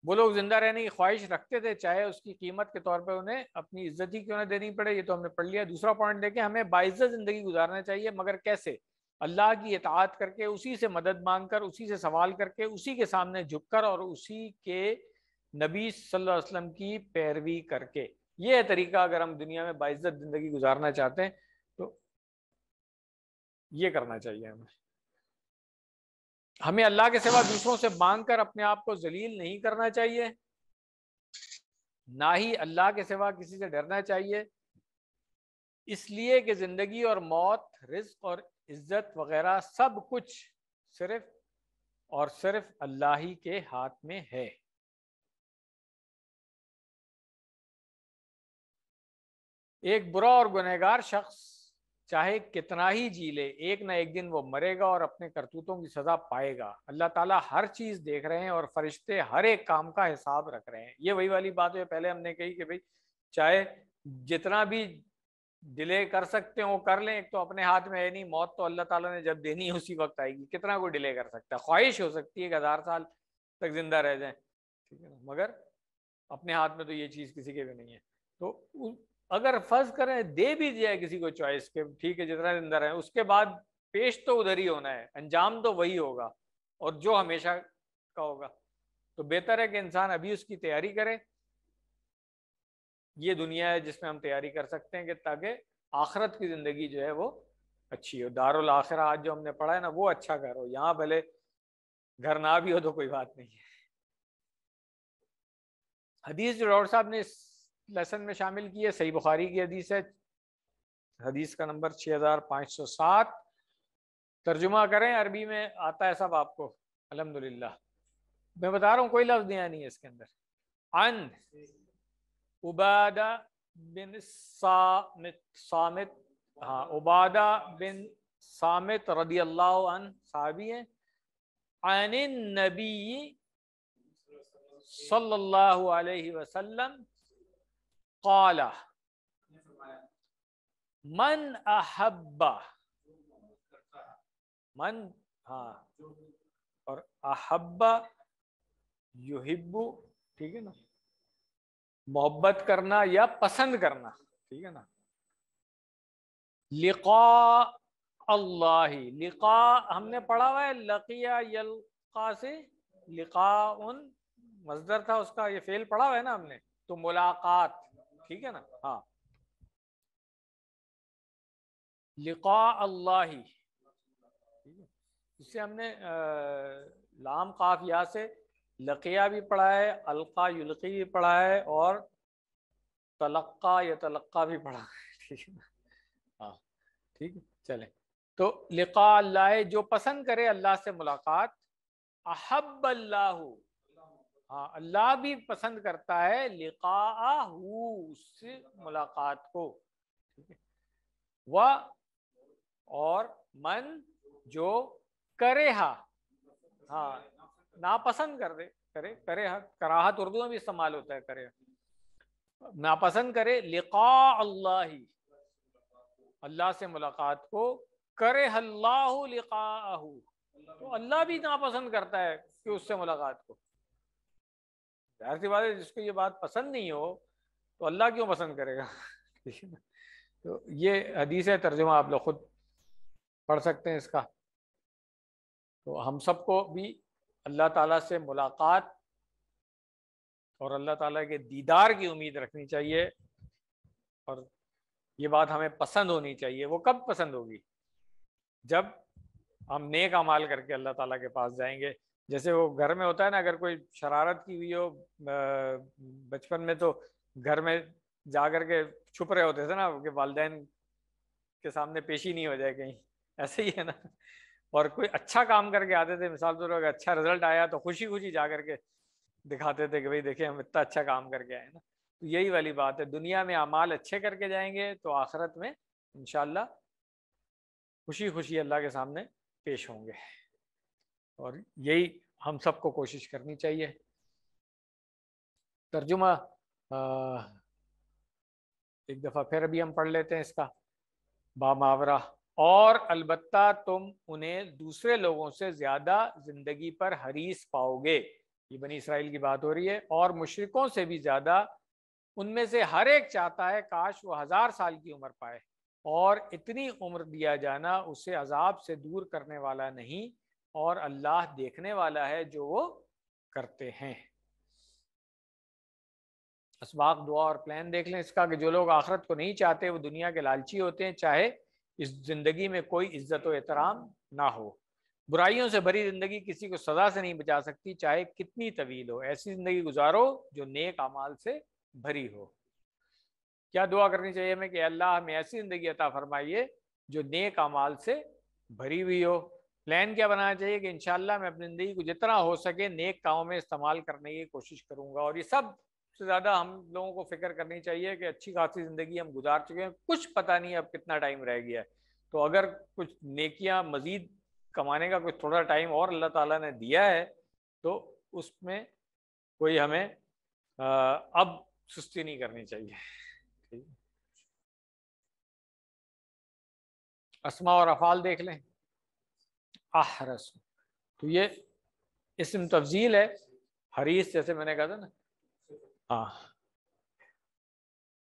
وہ لوگ زندہ رہنے کی خواہش رکھتے تھے چاہے اس کی قیمت کے طور پر انہیں اپنی عزت ہی کیوں نہ دینی پڑے. یہ تو ہم نے پڑھ لیا. دوسرا پوائنٹ دیکھیں، ہمیں باعزت زندگی گزارنا چاہیے، مگر کیسے؟ اللہ کی اطاعت کر کے، اسی سے مدد مانگ کر، اسی سے سوال کر کے، اسی کے سامنے جھک کر، اور اسی کے نبی صلی اللہ علیہ وسلم کی پیروی کر کے. یہ ہے طریقہ اگر ہم دنیا میں باعزت زندگی گزارنا چاہتے ہیں تو یہ کرنا چاہیے ہمیں. ہمیں اللہ کے سوا دوسروں سے مانگ کر اپنے آپ کو ذلیل نہیں کرنا چاہیے، نہ ہی اللہ کے سوا کسی سے ڈرنا چاہیے، اس لیے کہ زندگی اور موت، رزق اور عزت وغیرہ سب کچھ صرف اور صرف اللہ ہی کے ہاتھ میں ہے. ایک برا اور گنہگار شخص چاہے کتنا ہی جی لے، ایک نہ ایک دن وہ مرے گا اور اپنے کرتوتوں کی سزا پائے گا. اللہ تعالیٰ ہر چیز دیکھ رہے ہیں اور فرشتے ہر ایک کام کا حساب رکھ رہے ہیں. یہ وہی والی بات ہے پہلے ہم نے کہی کہ بھئی چاہے جتنا بھی ڈیلے کر سکتے ہو کر لیں، ایک تو اپنے ہاتھ میں ہے نہیں. موت تو اللہ تعالیٰ نے جب دینی ہے اسی وقت آئے گی. کتنا کوئی ڈیلے کر سکتا ہے؟ خواہش ہو سکتی ہے کہ 1000 سال تک زندہ رہ جائیں، ٹھیک ہے نا، مگر اپنے ہاتھ میں تو یہ چیز کسی کے بھی نہیں ہے. تو اگر فرض کریں دے بھی دیا ہے کسی کو چوائس کے ٹھیک ہے جتنا زندہ رہے، اس کے بعد پیش تو ادھر ہی ہونا ہے، انجام تو وہی ہوگا اور جو ہمیشہ کا ہوگا. تو بہتر ہے کہ انسان ابھی اس کی تیاری کرے. یہ دنیا ہے جس میں ہم تیاری کر سکتے ہیں کہ تاکہ آخرت کی زندگی جو ہے وہ اچھی ہو. دارالآخرہ آج جو ہم نے پڑھا ہے نا، وہ اچھا گھر ہو. یہاں بھلے گھر نہ بھی ہو تو کوئی بات نہیں ہے. حدیث جو ڈاکٹر صاحب نے اس لیسن میں شامل کی ہے صحیح بخاری کی حدیث ہے، حدیث کا نمبر 6507. ترجمہ کریں، عربی میں آتا ہے سب آپ کو الحمدللہ. میں بتا رہا ہوں کوئی لفظ نیا نہیں ہے اس کے اندر. عن عبادہ بن صامت، ہاں عبادہ بن صامت رضی اللہ عنہ صحابی ہیں. عن النبی صلی اللہ علیہ وسلم قال من احب، من، ہاں، اور احب یحب، ٹھیک ہے نا، محبت کرنا یا پسند کرنا، ٹھیک ہے نا. لقاء اللہ، لقاء ہم نے پڑھا ہوا ہے لقیہ یلقا سے لقاء مصدر تھا اس کا، یہ فعل پڑھا ہوا ہے نا ہم نے، تو ملاقات، ٹھیک ہے نا. ہاں لقاء اللہ، اس سے ہم نے لام قاف یا سے لقیہ بھی پڑھا ہے، القا یلقی بھی پڑھا ہے، اور تلقا یا تلقا بھی پڑھا ہے، ٹھیک ہے نا. ہاں ٹھیک ہے. چلیں تو لقاء اللہ، جو پسند کرے اللہ سے ملاقات. احب اللہ، ہاں اللہ بھی پسند کرتا ہے لقاء اس سے ملاقات کو، ٹھیک ہے. و اور من جو کرے ہا، ہاں ناپسند کر دے، کرے ہا کراہت اردو میں بھی استعمال ہوتا ہے، کرے ناپسند کرے لقاء اللہ، اللہ سے ملاقات کو. کرے اللہ لقاءہ، تو اللہ بھی ناپسند کرتا ہے کہ اس سے ملاقات کو. ظاہر سی بات ہے جس کو یہ بات پسند نہیں ہو تو اللہ کیوں پسند کرے گا. تو یہ حدیث ہے، ترجمہ آپ لوگ خود پڑھ سکتے ہیں اس کا. تو ہم سب کو بھی اللہ تعالیٰ سے ملاقات اور اللہ تعالیٰ کے دیدار کی امید رکھنی چاہیے، اور یہ بات ہمیں پسند ہونی چاہیے. وہ کب پسند ہوگی؟ جب ہم نیک اعمال کر کے اللہ تعالیٰ کے پاس جائیں گے. جیسے وہ گھر میں ہوتا ہے نا، اگر کوئی شرارت کی ہوئی ہو بچپن میں، تو گھر میں جا کر کے چھپ رہے ہوتے تھے نا کہ والدین کے سامنے پیشی نہیں ہو جائے کہیں، ایسے ہی ہے نا. اور کوئی اچھا کام کر کے آتے تھے، مثال طور پر اگر اچھا رزلٹ آیا تو خوشی خوشی جا کر کے دکھاتے تھے کہ بھئی دیکھیں ہم اتنا اچھا کام کر کے آئے نا. تو یہی والی بات ہے، دنیا میں اعمال اچھے کر کے جائیں گے تو آخرت میں انشاءاللہ خوشی خوشی اللہ کے سامنے پیش ہوں گے. اور یہی ہم سب کو کوشش کرنی چاہیے. ترجمہ ایک دفعہ پھر ابھی ہم پڑھ لیتے ہیں اس کا باماورہ. اور البتہ تم انہیں دوسرے لوگوں سے زیادہ زندگی پر حریص پاؤ گے، یہ بنی اسرائیل کی بات ہو رہی ہے، اور مشرکوں سے بھی زیادہ. ان میں سے ہر ایک چاہتا ہے کاش وہ 1000 سال کی عمر پائے، اور اتنی عمر دیا جانا اسے عذاب سے دور کرنے والا نہیں، اور اللہ دیکھنے والا ہے جو وہ کرتے ہیں. اسباق دعا اور پلان دیکھ لیں اس کا کہ جو لوگ آخرت کو نہیں چاہتے وہ دنیا کے لالچی ہوتے ہیں، چاہے اس زندگی میں کوئی عزت و احترام نہ ہو. برائیوں سے بھری زندگی کسی کو سزا سے نہیں بچا سکتی، چاہے کتنی طویل ہو. ایسی زندگی گزارو جو نیک اعمال سے بھری ہو. کیا دعا کرنی چاہیے ہمیں کہ اللہ ہمیں ایسی زندگی عطا فرمائیے جو نیک اعمال سے بھری ہوئی ہو. پلان کیا بنانا چاہیے کہ انشاءاللہ میں اپنی زندگی کو جتنا ہو سکے نیک کاموں میں استعمال کرنے کی کوشش کروں گا. اور یہ سب سے زیادہ ہم لوگوں کو فکر کرنی چاہیے کہ اچھی خاصی زندگی ہم گزار چکے ہیں، کچھ پتہ نہیں اب کتنا ٹائم رہ گیا ہے. تو اگر کچھ نیکیاں مزید کمانے کا کچھ تھوڑا ٹائم اور اللہ تعالیٰ نے دیا ہے تو اس میں کوئی ہمیں اب سستی نہیں کرنی چاہیے. اسماء اور افعال دیکھ لیں. احرس تو یہ اسم تفضیل ہے، حریص جیسے میں نے کہا تھا نا. ہاں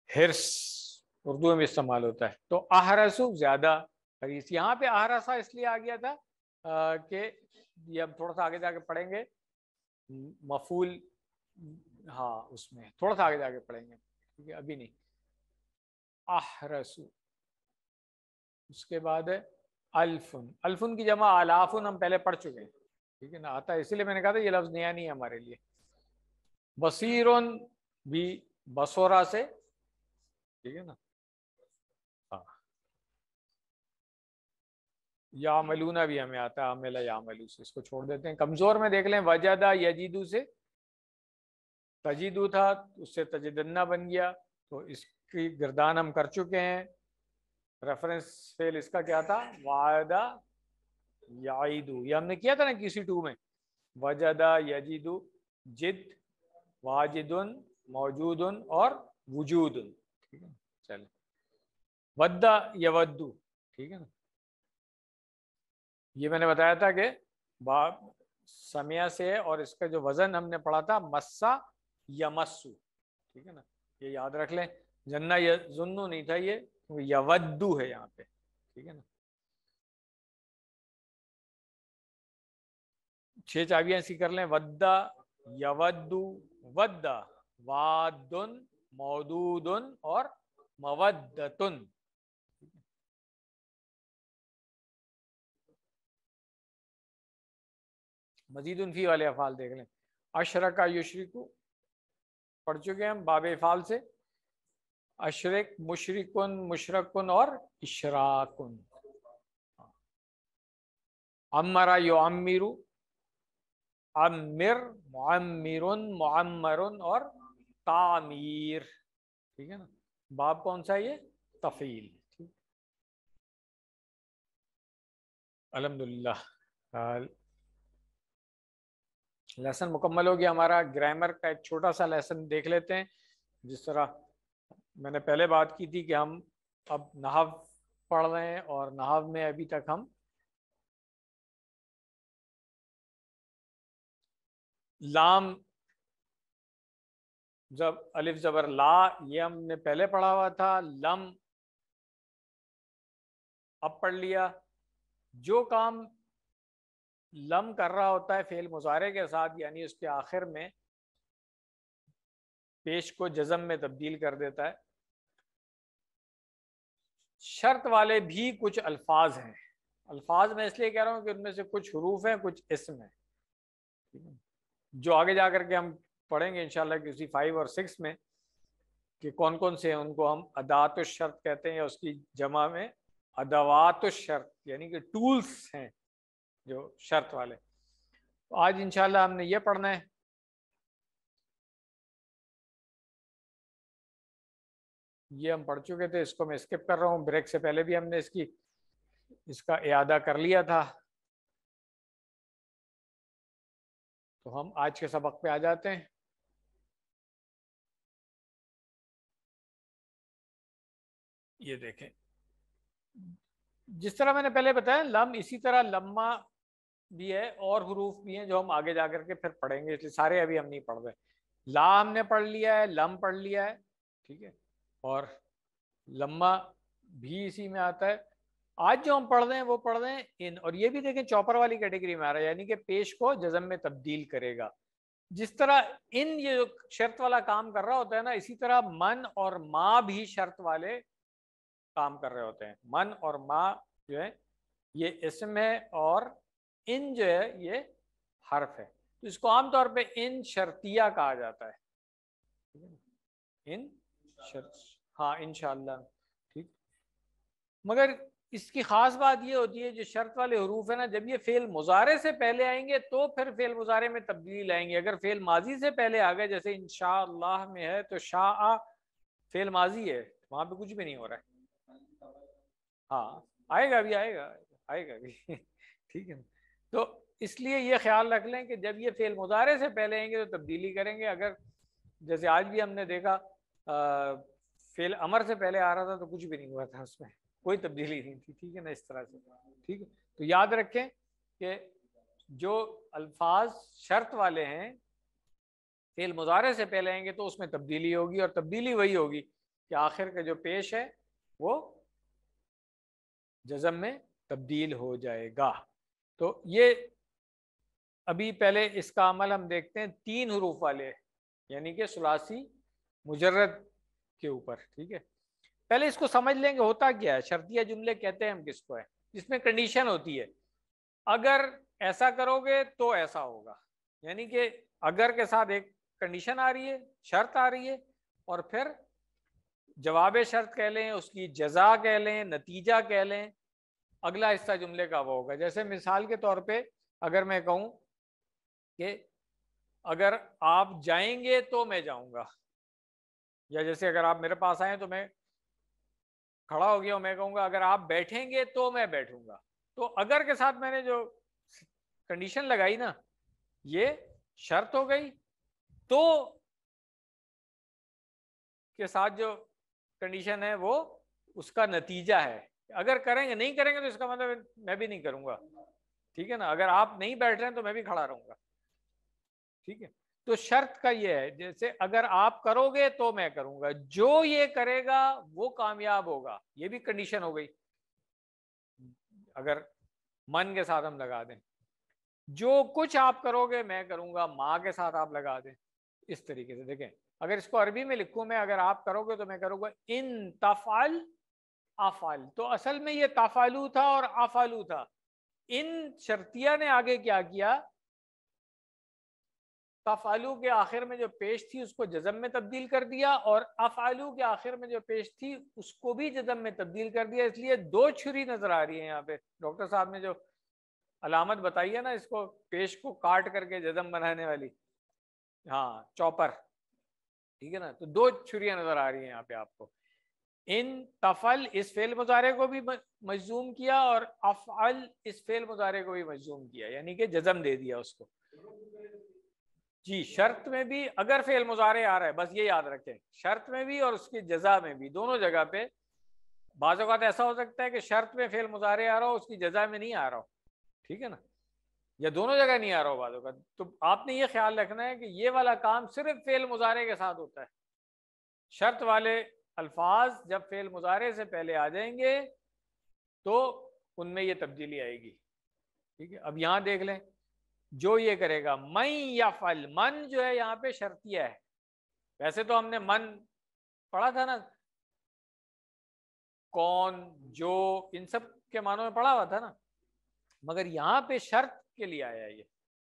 حرص اردو میں استعمال ہوتا ہے. تو احرسو زیادہ حریص. یہاں پہ احرسا اس لیے آ گیا تھا کہ یہ اب تھوڑا سا آگے جا کے پڑھیں گے مفعول، ہاں اس میں تھوڑا سا آگے جا کے پڑھیں گے، ٹھیک ہے ابھی نہیں. احرسو اس کے بعد ہے الفن. الفن کی جمع الافن ہم پہلے پڑھ چکے ہیں، ٹھیک ہے نا، آتا ہے اسی لیے میں نے کہا تھا یہ لفظ نیا نہیں ہے ہمارے لیے. بصیرن بھی بصورہ سے، ٹھیک ہے نا. ہاں یعملون بھی ہمیں آتا ہے، عمل یعملو سے، اس کو چھوڑ دیتے ہیں. کمزور میں دیکھ لیں وجدہ یجیدو سے تجیدو تھا، اس سے تجدنہ بن گیا، تو اس کی گردان ہم کر چکے ہیں. ریفرنس فعل اس کا کیا تھا؟ وعدہ یعیدو. یہ ہم نے کیا تھا نا کسی 2 میں، وجدہ یجیدو، جد واجدن موجودن اور وجودن، ٹھیک ہے نا. چلیں ودہ یودو، ٹھیک ہے نا. یہ میں نے بتایا تھا کہ باب سمیہ سے، اور اس کا جو وزن ہم نے پڑھا تھا مسا یمسو، ٹھیک ہے نا. یہ یاد رکھ لیں. جنہ یظنو نہیں تھا یہ، یودو ہے یہاں پہ، ٹھیک ہے نا. 6 چابیاں ایسی کر لیں. ودہ یودو، ودہ وادن مودودن اور مودتن. مزید انفی والے افعال دیکھ لیں. اشرکا یشرکو پڑھ چکے ہیں ہم باب افعال سے. اشرک مشرکن مشرکن اور اشراکن. امرا یعمرو، امر معمرن معمرن اور تعمیر، ٹھیک ہے نا. باب کون سا ہے یہ؟ تفعیل. الحمدللہ لیسن مکمل ہو گیا ہمارا. گرامر کا ایک چھوٹا سا لیسن دیکھ لیتے ہیں. جس طرح میں نے پہلے بات کی تھی کہ ہم اب نحو پڑھ رہے ہیں، اور نحو میں ابھی تک ہم لام جب الف زبر لا یہ ہم نے پہلے پڑھا ہوا تھا. لم اب پڑھ لیا. جو کام لم کر رہا ہوتا ہے فعل مضارع کے ساتھ، یعنی اس کے آخر میں پیش کو جزم میں تبدیل کر دیتا ہے. شرط والے بھی کچھ الفاظ ہیں. الفاظ میں اس لیے کہہ رہا ہوں کہ ان میں سے کچھ حروف ہیں کچھ اسم ہیں، جو آگے جا کر کے ہم پڑھیں گے انشاءاللہ کسی 5 اور 6 میں کہ کون کون سے ہیں. ان کو ہم ادات الشرط کہتے ہیں، یا اس کی جمع میں ادوات الشرط یعنی کہ ٹولس ہیں جو شرط والے. تو آج انشاءاللہ ہم نے یہ پڑھنا ہے. یہ ہم پڑھ چکے تھے, اس کو میں اسکپ کر رہا ہوں. بریک سے پہلے بھی ہم نے اس کا اعادہ کر لیا تھا. تو ہم آج کے سبق پہ آ جاتے ہیں. یہ دیکھیں, جس طرح میں نے پہلے بتایا لم, اسی طرح لما بھی ہے اور حروف بھی ہیں جو ہم آگے جا کر کے پھر پڑھیں گے, اس لیے سارے ابھی ہم نہیں پڑھ رہے. لا ہم نے پڑھ لیا ہے, لم پڑھ لیا ہے, ٹھیک ہے, اور لما بھی اسی میں آتا ہے. آج جو ہم پڑھ رہے ہیں وہ پڑھ رہے ہیں ان, اور یہ بھی دیکھیں چوپر والی کیٹیگری میں آ رہا ہے, یعنی کہ پیش کو جزم میں تبدیل کرے گا. جس طرح ان یہ شرط والا کام کر رہا ہوتا ہے نا, اسی طرح من اور ما بھی شرط والے کام کر رہے ہوتے ہیں. من اور ما جو ہے یہ اسم ہے اور ان جو ہے یہ حرف ہے. تو اس کو عام طور پہ ان شرطیہ کہا جاتا ہے. ان شرط, ہاں انشاءاللہ, ٹھیک. مگر اس کی خاص بات یہ ہوتی ہے جو شرط والے حروف ہے نا, جب یہ فعل مضارع سے پہلے آئیں گے تو پھر فعل مضارع میں تبدیلی لائیں گے. اگر فعل ماضی سے پہلے آ گئے, جیسے انشاءاللہ میں ہے تو شاء فعل ماضی ہے, وہاں پہ کچھ بھی نہیں ہو رہا ہے. ہاں آئے گا ابھی, آئے گا ابھی ٹھیک ہے. تو اس لیے یہ خیال رکھ لیں کہ جب یہ فعل مضارع سے پہلے آئیں گے تو تبدیلی کریں گے. اگر جیسے آج بھی ہم نے دیکھا فعل امر سے پہلے آ رہا تھا تو کچھ بھی نہیں ہوا تھا, اس میں کوئی تبدیلی نہیں تھی, ٹھیک ہے نا, اس طرح سے, ٹھیک ہے. تو یاد رکھیں کہ جو الفاظ شرط والے ہیں فعل مضارع سے پہلے آئیں گے تو اس میں تبدیلی ہوگی, اور تبدیلی وہی ہوگی کہ آخر کا جو پیش ہے وہ جزم میں تبدیل ہو جائے گا. تو یہ ابھی پہلے اس کا عمل ہم دیکھتے ہیں 3 حروف والے, یعنی کہ ثلاثی مجرد کے اوپر, ٹھیک ہے. پہلے اس کو سمجھ لیں کہ ہوتا کیا ہے. شرطیہ جملے کہتے ہیں ہم کس کو ہے, جس میں کنڈیشن ہوتی ہے. اگر ایسا کرو گے تو ایسا ہوگا, یعنی کہ اگر کے ساتھ ایک کنڈیشن آ رہی ہے, شرط آ رہی ہے, اور پھر جواب شرط کہہ لیں, اس کی جزا کہہ لیں, نتیجہ کہہ لیں, اگلا حصہ جملے کا وہ ہوگا. جیسے مثال کے طور پہ اگر میں کہوں کہ اگر آپ جائیں گے تو میں جاؤں گا, یا جیسے اگر آپ میرے پاس آئیں تو میں کھڑا ہو گیا ہوں, میں کہوں گا اگر آپ بیٹھیں گے تو میں بیٹھوں گا. تو اگر کے ساتھ میں نے جو کنڈیشن لگائی نا, یہ شرط ہو گئی. تو کے ساتھ جو کنڈیشن ہے وہ اس کا نتیجہ ہے. اگر کریں گے, نہیں کریں گے تو اس کا مطلب میں بھی نہیں کروں گا, ٹھیک ہے نا. اگر آپ نہیں بیٹھ رہے ہیں تو میں بھی کھڑا رہوں گا, ٹھیک ہے. تو شرط کا یہ ہے, جیسے اگر آپ کرو گے تو میں کروں گا, جو یہ کرے گا وہ کامیاب ہوگا, یہ بھی کنڈیشن ہو گئی. اگر من کے ساتھ ہم لگا دیں, جو کچھ آپ کرو گے میں کروں گا, ماں کے ساتھ آپ لگا دیں, اس طریقے سے. دیکھیں اگر اس کو عربی میں لکھوں میں, اگر آپ کرو گے تو میں کروں گا ان تفعل افعل, تو اصل میں یہ تفعلو تھا اور افعلو تھا. ان شرطیہ نے آگے کیا کیا, تفعلو کے آخر میں جو پیش تھی اس کو جزم میں تبدیل کر دیا, اور افعلو کے آخر میں جو پیش تھی اس کو بھی جزم میں تبدیل کر دیا. اس لیے 2 چھری نظر آ رہی ہیں یہاں پہ. ڈاکٹر صاحب نے جو علامت بتائی ہے نا, اس کو پیش کو کاٹ کر کے جزم بنانے والی, ہاں چوپر, ٹھیک ہے نا. تو 2 چھریاں نظر آ رہی ہیں یہاں پہ آپ کو. ان تفعل اس فعل مضارع کو بھی مجزوم کیا, اور افعل اس فعل مضارع کو بھی مجزوم کیا, یعنی کہ جزم دے دیا اس کو. جی شرط میں بھی اگر فعل مضارع آ رہا ہے, بس یہ یاد رکھیں, شرط میں بھی اور اس کی جزا میں بھی, دونوں جگہ پہ. بعض اوقات ایسا ہو سکتا ہے کہ شرط میں فعل مضارع آ رہا ہو, اس کی جزا میں نہیں آ رہا ہو, ٹھیک ہے نا, یا دونوں جگہ نہیں آ رہا ہو بعض اوقات. تو آپ نے یہ خیال رکھنا ہے کہ یہ والا کام صرف فعل مضارع کے ساتھ ہوتا ہے. شرط والے الفاظ جب فعل مضارع سے پہلے آ جائیں گے تو ان میں یہ تبدیلی آئے گی, ٹھیک ہے. اب یہاں دیکھ لیں, جو یہ کرے گا من یفعل, من جو ہے یہاں پہ شرطیہ ہے. ویسے تو ہم نے من پڑھا تھا نا, کون, جو, ان سب کے معنوں میں پڑھا ہوا تھا نا, مگر یہاں پہ شرط کے لیے آیا یہ,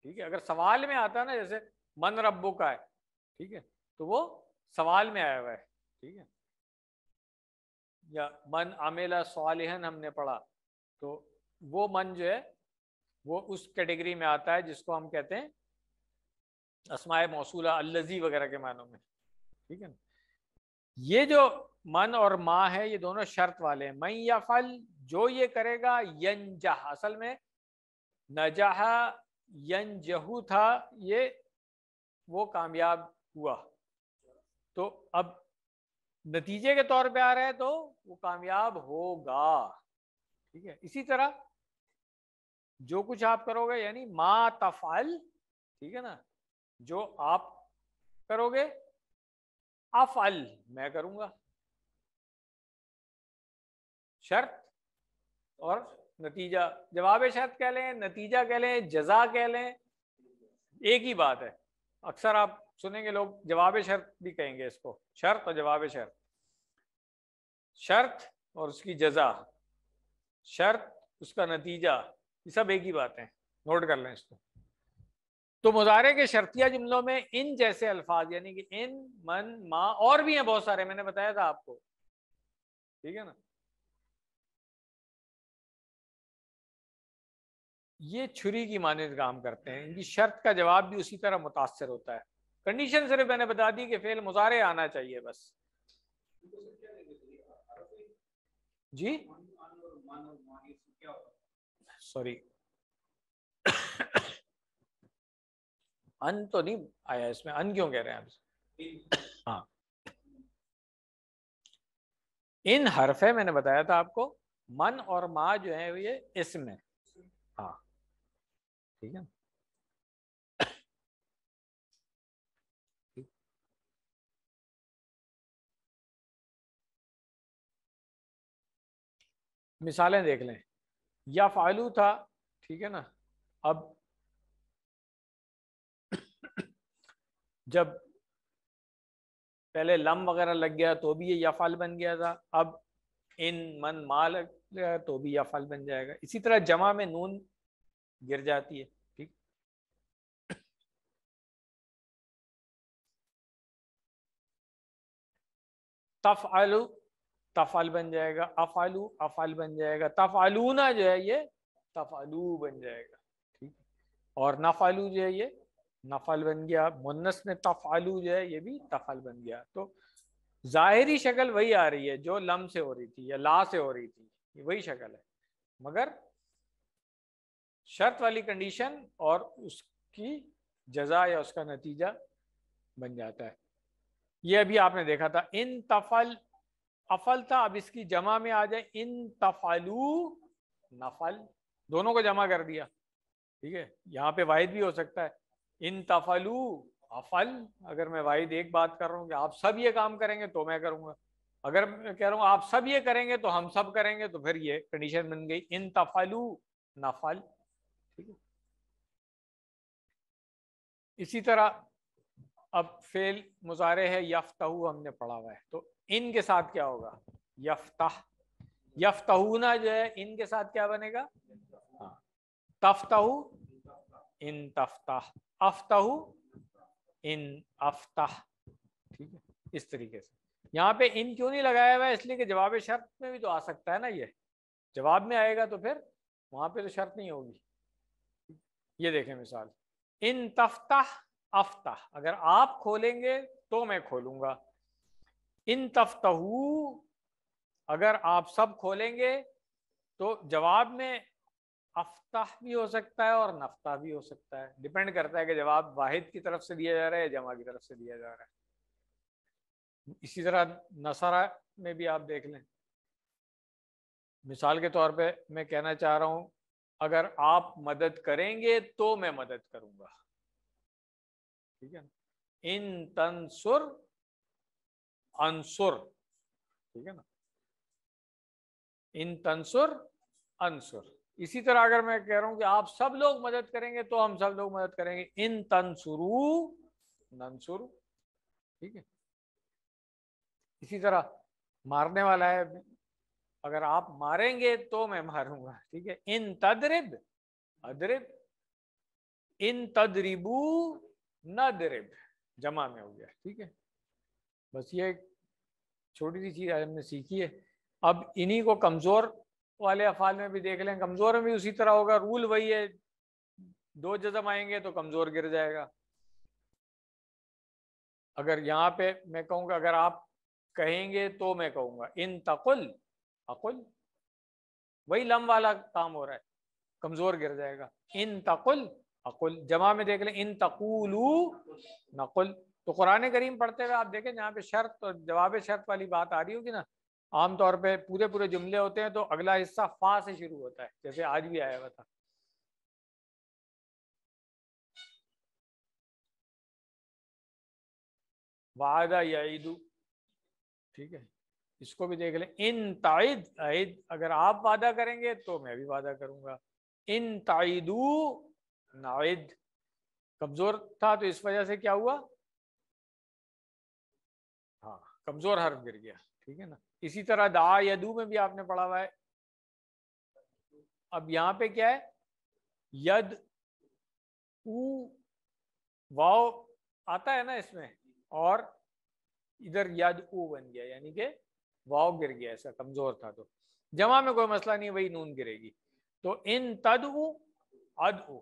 ٹھیک ہے. اگر سوال میں آتا نا, جیسے من ربو کا ہے, ٹھیک ہے, تو وہ سوال میں آیا ہوا ہے, ٹھیک ہے. یا من عمل صالحا ہم نے پڑھا، تو وہ من جو ہے وہ اس کیٹیگری میں آتا ہے جس کو ہم کہتے ہیں اسماء موصولہ الذی وغیرہ کے معنوں میں، ٹھیک ہے نا. یہ جو من اور ما ہے یہ دونوں شرط والے ہیں. من یفعل جو یہ کرے گا، ینجح اصل میں نجح ینجح تھا، یہ وہ کامیاب ہوا، تو اب نتیجے کے طور پہ آ رہا ہے تو وہ کامیاب ہوگا، ٹھیک ہے. اسی طرح جو کچھ آپ کرو گے یعنی ما تفعل، ٹھیک ہے نا، جو آپ کرو گے، افعل میں کروں گا، شرط اور نتیجہ، جواب شرط کہہ لیں، نتیجہ کہہ لیں، جزا کہہ لیں، ایک ہی بات ہے. اکثر آپ سنیں گے لوگ جواب شرط بھی کہیں گے اس کو، شرط اور جواب شرط، شرط اور اس کی جزا، شرط اس کا نتیجہ، یہ سب ایک ہی بات ہے، نوٹ کر لیں اس کو. تو مضارع کے شرطیہ جملوں میں ان جیسے الفاظ یعنی کہ ان، من، ما، اور بھی ہیں بہت سارے، میں نے بتایا تھا آپ کو، ٹھیک ہے نا. یہ چھری کی مانند کام کرتے ہیں، ان کی شرط کا جواب بھی اسی طرح متاثر ہوتا ہے. کنڈیشن صرف میں نے بتا دی کہ فعل مضارع آنا چاہیے بس. جی سوری ان تو نہیں آیا اس میں، ان کیوں کہہ رہے ہیں آپ؟ ہاں ان حرف ہے، میں نے بتایا تھا آپ کو، من اور ما جو ہے یہ اسم ہے. ہاں ٹھیک ہے. مثالیں دیکھ لیں. یا فعلو تھا، ٹھیک ہے نا، اب جب پہلے لم وغیرہ لگ گیا تو بھی یہ یفعل بن گیا تھا، اب ان، من، ما لگ گیا تو بھی یفعل بن جائے گا. اسی طرح جمع میں نون گر جاتی ہے، ٹھیک. تفعلو تفعل بن جائے گا، افعلو افعل بن جائے گا، تفعلونا جو ہے یہ تفعلو بن جائے گا، ٹھیک. اور نفعلو جو ہے یہ نفعل بن گیا، مونس میں تفعلو جو ہے یہ بھی تفعل بن گیا. تو ظاہری شکل وہی آ رہی ہے جو لم سے ہو رہی تھی یا لا سے ہو رہی تھی، یہ وہی شکل ہے، مگر شرط والی کنڈیشن اور اس کی جزا یا اس کا نتیجہ بن جاتا ہے. یہ ابھی آپ نے دیکھا تھا ان تفعل افعل تھا، اب اس کی جمع میں آ جائے ان تفعلو نفعل، دونوں کو جمع کر دیا، ٹھیک ہے. یہاں پہ واحد بھی ہو سکتا ہے، ان تفعلو افعل، اگر میں واحد ایک بات کر رہا ہوں کہ آپ سب یہ کام کریں گے تو میں کروں گا، اگر میں کہہ رہا ہوں آپ سب یہ کریں گے تو ہم سب کریں گے، تو پھر یہ کنڈیشن بن گئی ان تفعلو نفعل، ٹھیک ہے. اسی طرح اب فعل مضارع ہے یفتح، ہم نے پڑھا ہوا ہے، تو ان کے ساتھ کیا ہوگا؟ یفتح. یفتحونا جو ہے ان کے ساتھ کیا بنے گا؟ ہاں تفتح ان تفتح، افتح ان افتح، ٹھیک ہے. اس طریقے سے یہاں پہ ان کیوں نہیں لگایا ہوا ہے؟ اس لیے کہ جواب شرط میں بھی تو آ سکتا ہے نا، یہ جواب میں آئے گا تو پھر وہاں پہ تو شرط نہیں ہوگی. یہ دیکھیں مثال، ان تفتح افتح، اگر آپ کھولیں گے تو میں کھولوں گا. ان تفتحو، اگر آپ سب کھولیں گے تو جواب میں افتح بھی ہو سکتا ہے اور نفتح بھی ہو سکتا ہے، ڈیپینڈ کرتا ہے کہ جواب واحد کی طرف سے دیا جا رہا ہے یا جمع کی طرف سے دیا جا رہا ہے. اسی طرح نصرہ میں بھی آپ دیکھ لیں، مثال کے طور پہ میں کہنا چاہ رہا ہوں اگر آپ مدد کریں گے تو میں مدد کروں گا، ٹھیک ہے نا. ان تنصر انصر، ٹھیک ہے نا، ان تنصر انصر. اسی طرح اگر میں کہہ رہا ہوں کہ آپ سب لوگ مدد کریں گے تو ہم سب لوگ مدد کریں گے، ان تنصرو ننصر، ٹھیک ہے. اسی طرح مارنے والا ہے، اگر آپ ماریں گے تو میں ماروں گا، ٹھیک ہے. ان تدرب ادرب، ان تدربو ندرب، جمع میں ہو گیا، ٹھیک ہے. بس یہ ایک چھوٹی سی چیز ہم نے سیکھی ہے اب انہی کو کمزور والے افعال میں بھی دیکھ لیں، کمزور میں بھی اسی طرح ہوگا، رول وہی ہے، 2 جزم آئیں گے تو کمزور گر جائے گا۔ اگر یہاں پہ میں کہوں گا اگر آپ کہیں گے تو میں کہوں گا ان تقل اقل، وہی لم والا کام ہو رہا ہے، کمزور گر جائے گا۔ ان تقل اقل، جمع میں دیکھ لیں ان تقولو نقل۔ تو قرآن کریم پڑھتے ہوئے آپ دیکھیں جہاں پہ شرط اور جواب شرط والی بات آ رہی ہوگی نا، عام طور پہ پورے جملے ہوتے ہیں تو اگلا حصہ فا سے شروع ہوتا ہے، جیسے آج بھی آیا ہوا تھا۔ وعدہ یعیدو، ٹھیک ہے، اس کو بھی دیکھ لیں ان تعید عید، اگر آپ وعدہ کریں گے تو میں بھی وعدہ کروں گا۔ ان تعیدو نعید، کمزور تھا تو اس وجہ سے کیا ہوا، ہاں کمزور حرف گر گیا، ٹھیک ہے نا۔ اسی طرح دعا یدو میں بھی آپ نے پڑھا ہوا ہے۔ اب یہاں پہ کیا ہے، ید او واو آتا ہے نا اس میں، اور ادھر ید او بن گیا، یعنی کہ واو گر گیا، ایسا کمزور تھا۔ تو جمع میں کوئی مسئلہ نہیں، وہی نون گرے گی۔ تو ان تدعو ادعو،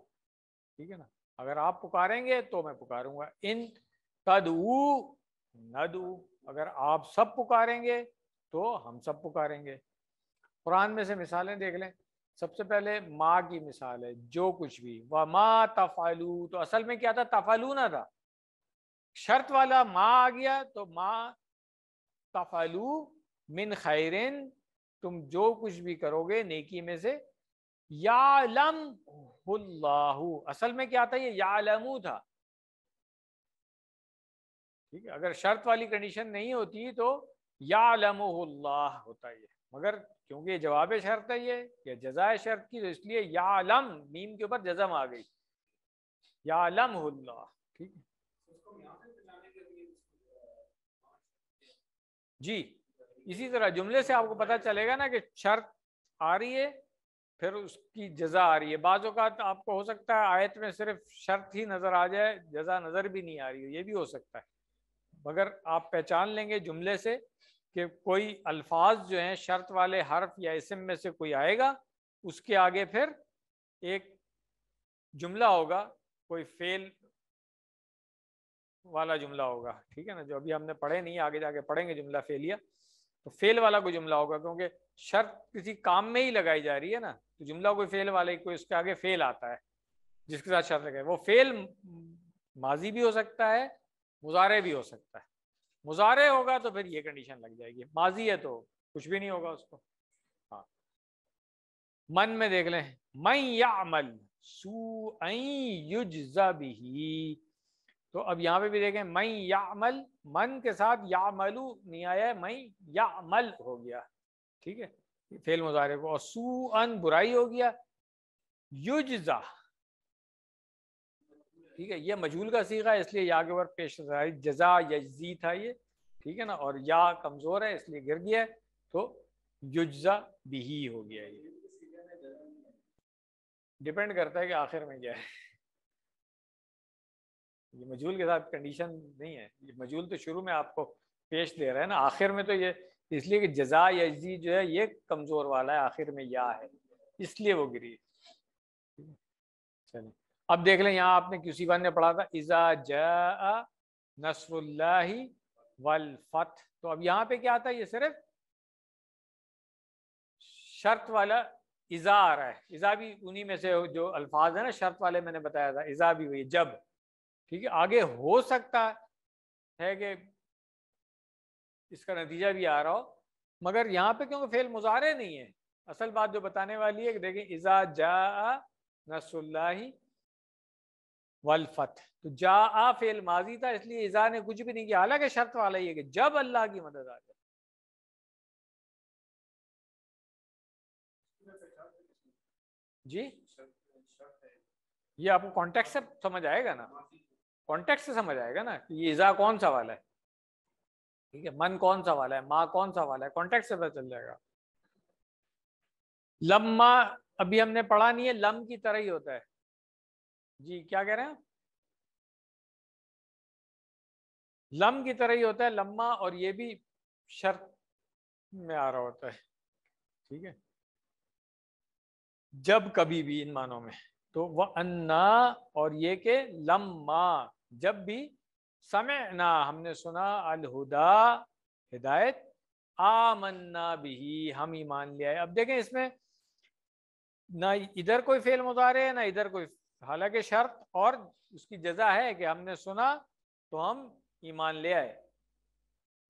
ٹھیک ہے نا، اگر آپ پکاریں گے تو میں پکاروں گا۔ ان تدعو ندعو، اگر آپ سب پکاریں گے تو ہم سب پکاریں گے۔ قرآن میں سے مثالیں دیکھ لیں، سب سے پہلے ماں کی مثال ہے، جو کچھ بھی، وما تفعلوا، تو اصل میں کیا تھا، تفعلون تھا، شرط والا ماں آ گیا تو ماں تفعلوا من خیرن، تم جو کچھ بھی کرو گے نیکی میں سے، یعلم اللہ، اصل میں کیا تھا، یہ یعلمو تھا، ٹھیک ہے۔ اگر شرط والی کنڈیشن نہیں ہوتی تو یعلمہ اللہ ہوتا ہے، مگر کیونکہ یہ جواب شرط ہے، یہ جزائے شرط کی، تو اس لیے یعلم، میم کے اوپر جزم آ گئی، یعلمہ اللہ، ٹھیک ہے جی۔ اسی طرح جملے سے آپ کو پتہ چلے گا نا کہ شرط آ رہی ہے پھر اس کی جزا آ رہی ہے۔ بعض اوقات آپ کو ہو سکتا ہے آیت میں صرف شرط ہی نظر آ جائے، جزا نظر بھی نہیں آ رہی ہو، یہ بھی ہو سکتا ہے، مگر آپ پہچان لیں گے جملے سے کہ کوئی الفاظ جو ہیں شرط والے حرف یا اسم میں سے کوئی آئے گا، اس کے آگے پھر ایک جملہ ہوگا، کوئی فعل والا جملہ ہوگا، ٹھیک ہے نا، جو ابھی ہم نے پڑھے نہیں، آگے جا کے پڑھیں گے جملہ فعلیہ، تو فعل والا کوئی جملہ ہوگا، کیونکہ شرط کسی کام میں ہی لگائی جا رہی ہے نا، تو جملہ کوئی فعل والے، کوئی اس کے آگے فعل آتا ہے جس کے ساتھ شرط لگائے، وہ فعل ماضی بھی ہو سکتا ہے، مضارع بھی ہو سکتا ہے۔ مضارع ہوگا تو پھر یہ کنڈیشن لگ جائے گی، ماضی ہے تو کچھ بھی نہیں ہوگا اس کو۔ ہاں، من میں دیکھ لیں، من یعمل سوءا یجز بہ، تو اب یہاں پہ بھی دیکھیں من یعمل، من کے ساتھ یعملو نہیں آیا ہے، من یعمل ہو گیا، ٹھیک ہے، فعل مضارع کو، اور سوءا برائی ہو گیا، یجزا، ٹھیک ہے، یہ مجہول کا صیغہ ہے اس لیے یا کے اوپر پیش جزا یجزی تھا یہ، ٹھیک ہے نا، اور یا کمزور ہے اس لیے گر گیا ہے، تو یجزا بھی ہو گیا۔ یہ ڈیپینڈ کرتا ہے کہ آخر میں کیا ہے، یہ مجہول کے ساتھ کنڈیشن نہیں ہے، یہ مجہول تو شروع میں آپ کو پیش دے رہا ہے نا، آخر میں تو یہ اس لیے کہ جزا یجزی جو ہے یہ کمزور والا ہے، آخر میں یا ہے اس لیے وہ گری ہے۔ چلیں اب دیکھ لیں، یہاں آپ نے کسی بات نے پڑھا تھا اذا جاء نصر اللہ والفتح، تو اب یہاں پہ کیا آتا ہے، یہ صرف شرط والا اذا آ رہا ہے، اذا بھی انہی میں سے جو الفاظ ہیں نا شرط والے، میں نے بتایا تھا اذا بھی ہوئی جب، ٹھیک ہے، آگے ہو سکتا ہے کہ اس کا نتیجہ بھی آ رہا ہو، مگر یہاں پہ کیونکہ فعل مضارع نہیں ہے، اصل بات جو بتانے والی ہے کہ دیکھیں اذا جاء نصر اللہ والفتح، تو جاء فعل ماضی تھا اس لیے اذا نے کچھ بھی نہیں کیا، حالانکہ شرط والا یہ کہ جب اللہ کی مدد آ جائے۔ جی یہ آپ کو کانٹیکٹ سے سمجھ آئے گا نا، کانٹیکٹ سے سمجھ آئے گا نا کہ یہ اذا کون سا والا ہے، ٹھیک ہے، من کون سا والا ہے، ماں کون سا والا ہے، کانٹیکٹ سے پتہ چل جائے گا۔ لما ابھی ہم نے پڑھا نہیں ہے، لم کی طرح ہی ہوتا ہے، جی کیا کہہ رہے ہیں، لم کی طرح ہی ہوتا ہے لما، اور یہ بھی شرط میں آ رہا ہوتا ہے. ٹھیک ہے, جب کبھی بھی ان معنوں میں. تو وَأَنَّا, اور یہ کہ لما, جب بھی, سمعنا, ہم نے سنا, الہدا, ہدایت, آمنا بھی, ہم ایمان لے آئے. اب دیکھیں اس میں نہ ادھر کوئی فعل مضارع ہے نہ ادھر کوئی, حالانکہ شرط اور اس کی جزا ہے کہ ہم نے سنا تو ہم ایمان لے آئے.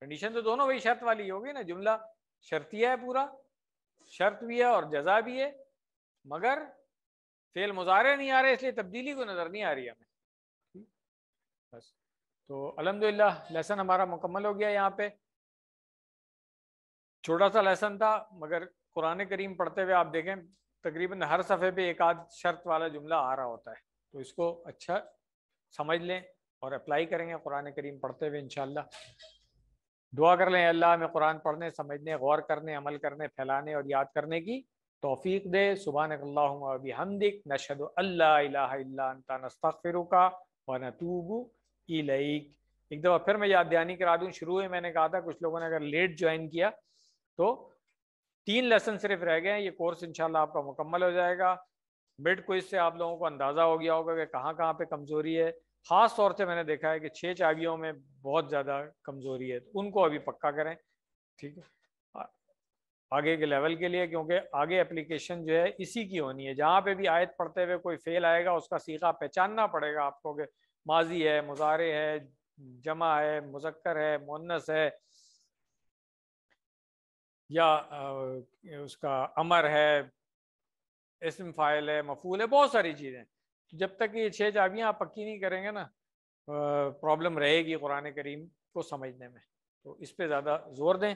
کنڈیشن تو دونوں وہی شرط والی ہوگی نا, جملہ شرطیہ ہے پورا, شرط بھی ہے اور جزا بھی ہے, مگر فعل مضارع نہیں آ رہے اس لیے تبدیلی کو نظر نہیں آ رہی ہمیں. بس تو الحمدللہ لیسن ہمارا مکمل ہو گیا. یہاں پہ چھوٹا سا لیسن تھا, مگر قرآن کریم پڑھتے ہوئے آپ دیکھیں تقریباً ہر صفحے پہ ایک آدھ شرط والا جملہ آ رہا ہوتا ہے. تو اس کو اچھا سمجھ لیں اور اپلائی کریں گے قرآن کریم پڑھتے ہوئے انشاءاللہ. دعا کر لیں اللہ ہمیں قرآن پڑھنے, سمجھنے, غور کرنے, عمل کرنے, پھیلانے اور یاد کرنے کی توفیق دے. سبحانک اللہم و بحمدک, نشہد ان لا الہ الا انت, نستغفرک و نتوب الیک. ایک دفعہ پھر میں یاد دہانی کرا دوں, شروع میں نے کہا تھا کچھ لوگوں نے اگر لیٹ جوائن کیا تو 3 لیسن صرف رہ گئے ہیں. یہ کورس انشاءاللہ آپ کا مکمل ہو جائے گا. مڈ کوئز سے آپ لوگوں کو اندازہ ہو گیا ہوگا کہ کہاں کہاں پہ کمزوری ہے. خاص طور سے میں نے دیکھا ہے کہ 6 چابیوں میں بہت زیادہ کمزوری ہے, ان کو ابھی پکا کریں. ٹھیک ہے, آگے کے لیول کے لیے, کیونکہ آگے اپلیکیشن جو ہے اسی کی ہونی ہے. جہاں پہ بھی آیت پڑھتے ہوئے کوئی فعل آئے گا اس کا صیغہ پہچاننا پڑے گا آپ کو, کہ ماضی ہے, مضارع ہے, جمع ہے, مذکر ہے, مؤنث ہے, یا اس کا امر ہے, اسم فاعل ہے, مفعول ہے, بہت ساری چیزیں. جب تک یہ 6 چابیاں آپ پکی نہیں کریں گے نا, پرابلم رہے گی قرآن کریم کو سمجھنے میں. تو اس پہ زیادہ زور دیں.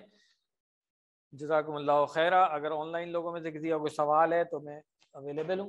جزاکم اللہ خیرہ. اگر آن لائن لوگوں میں سے کسی کا کوئی سوال ہے تو میں اویلیبل ہوں.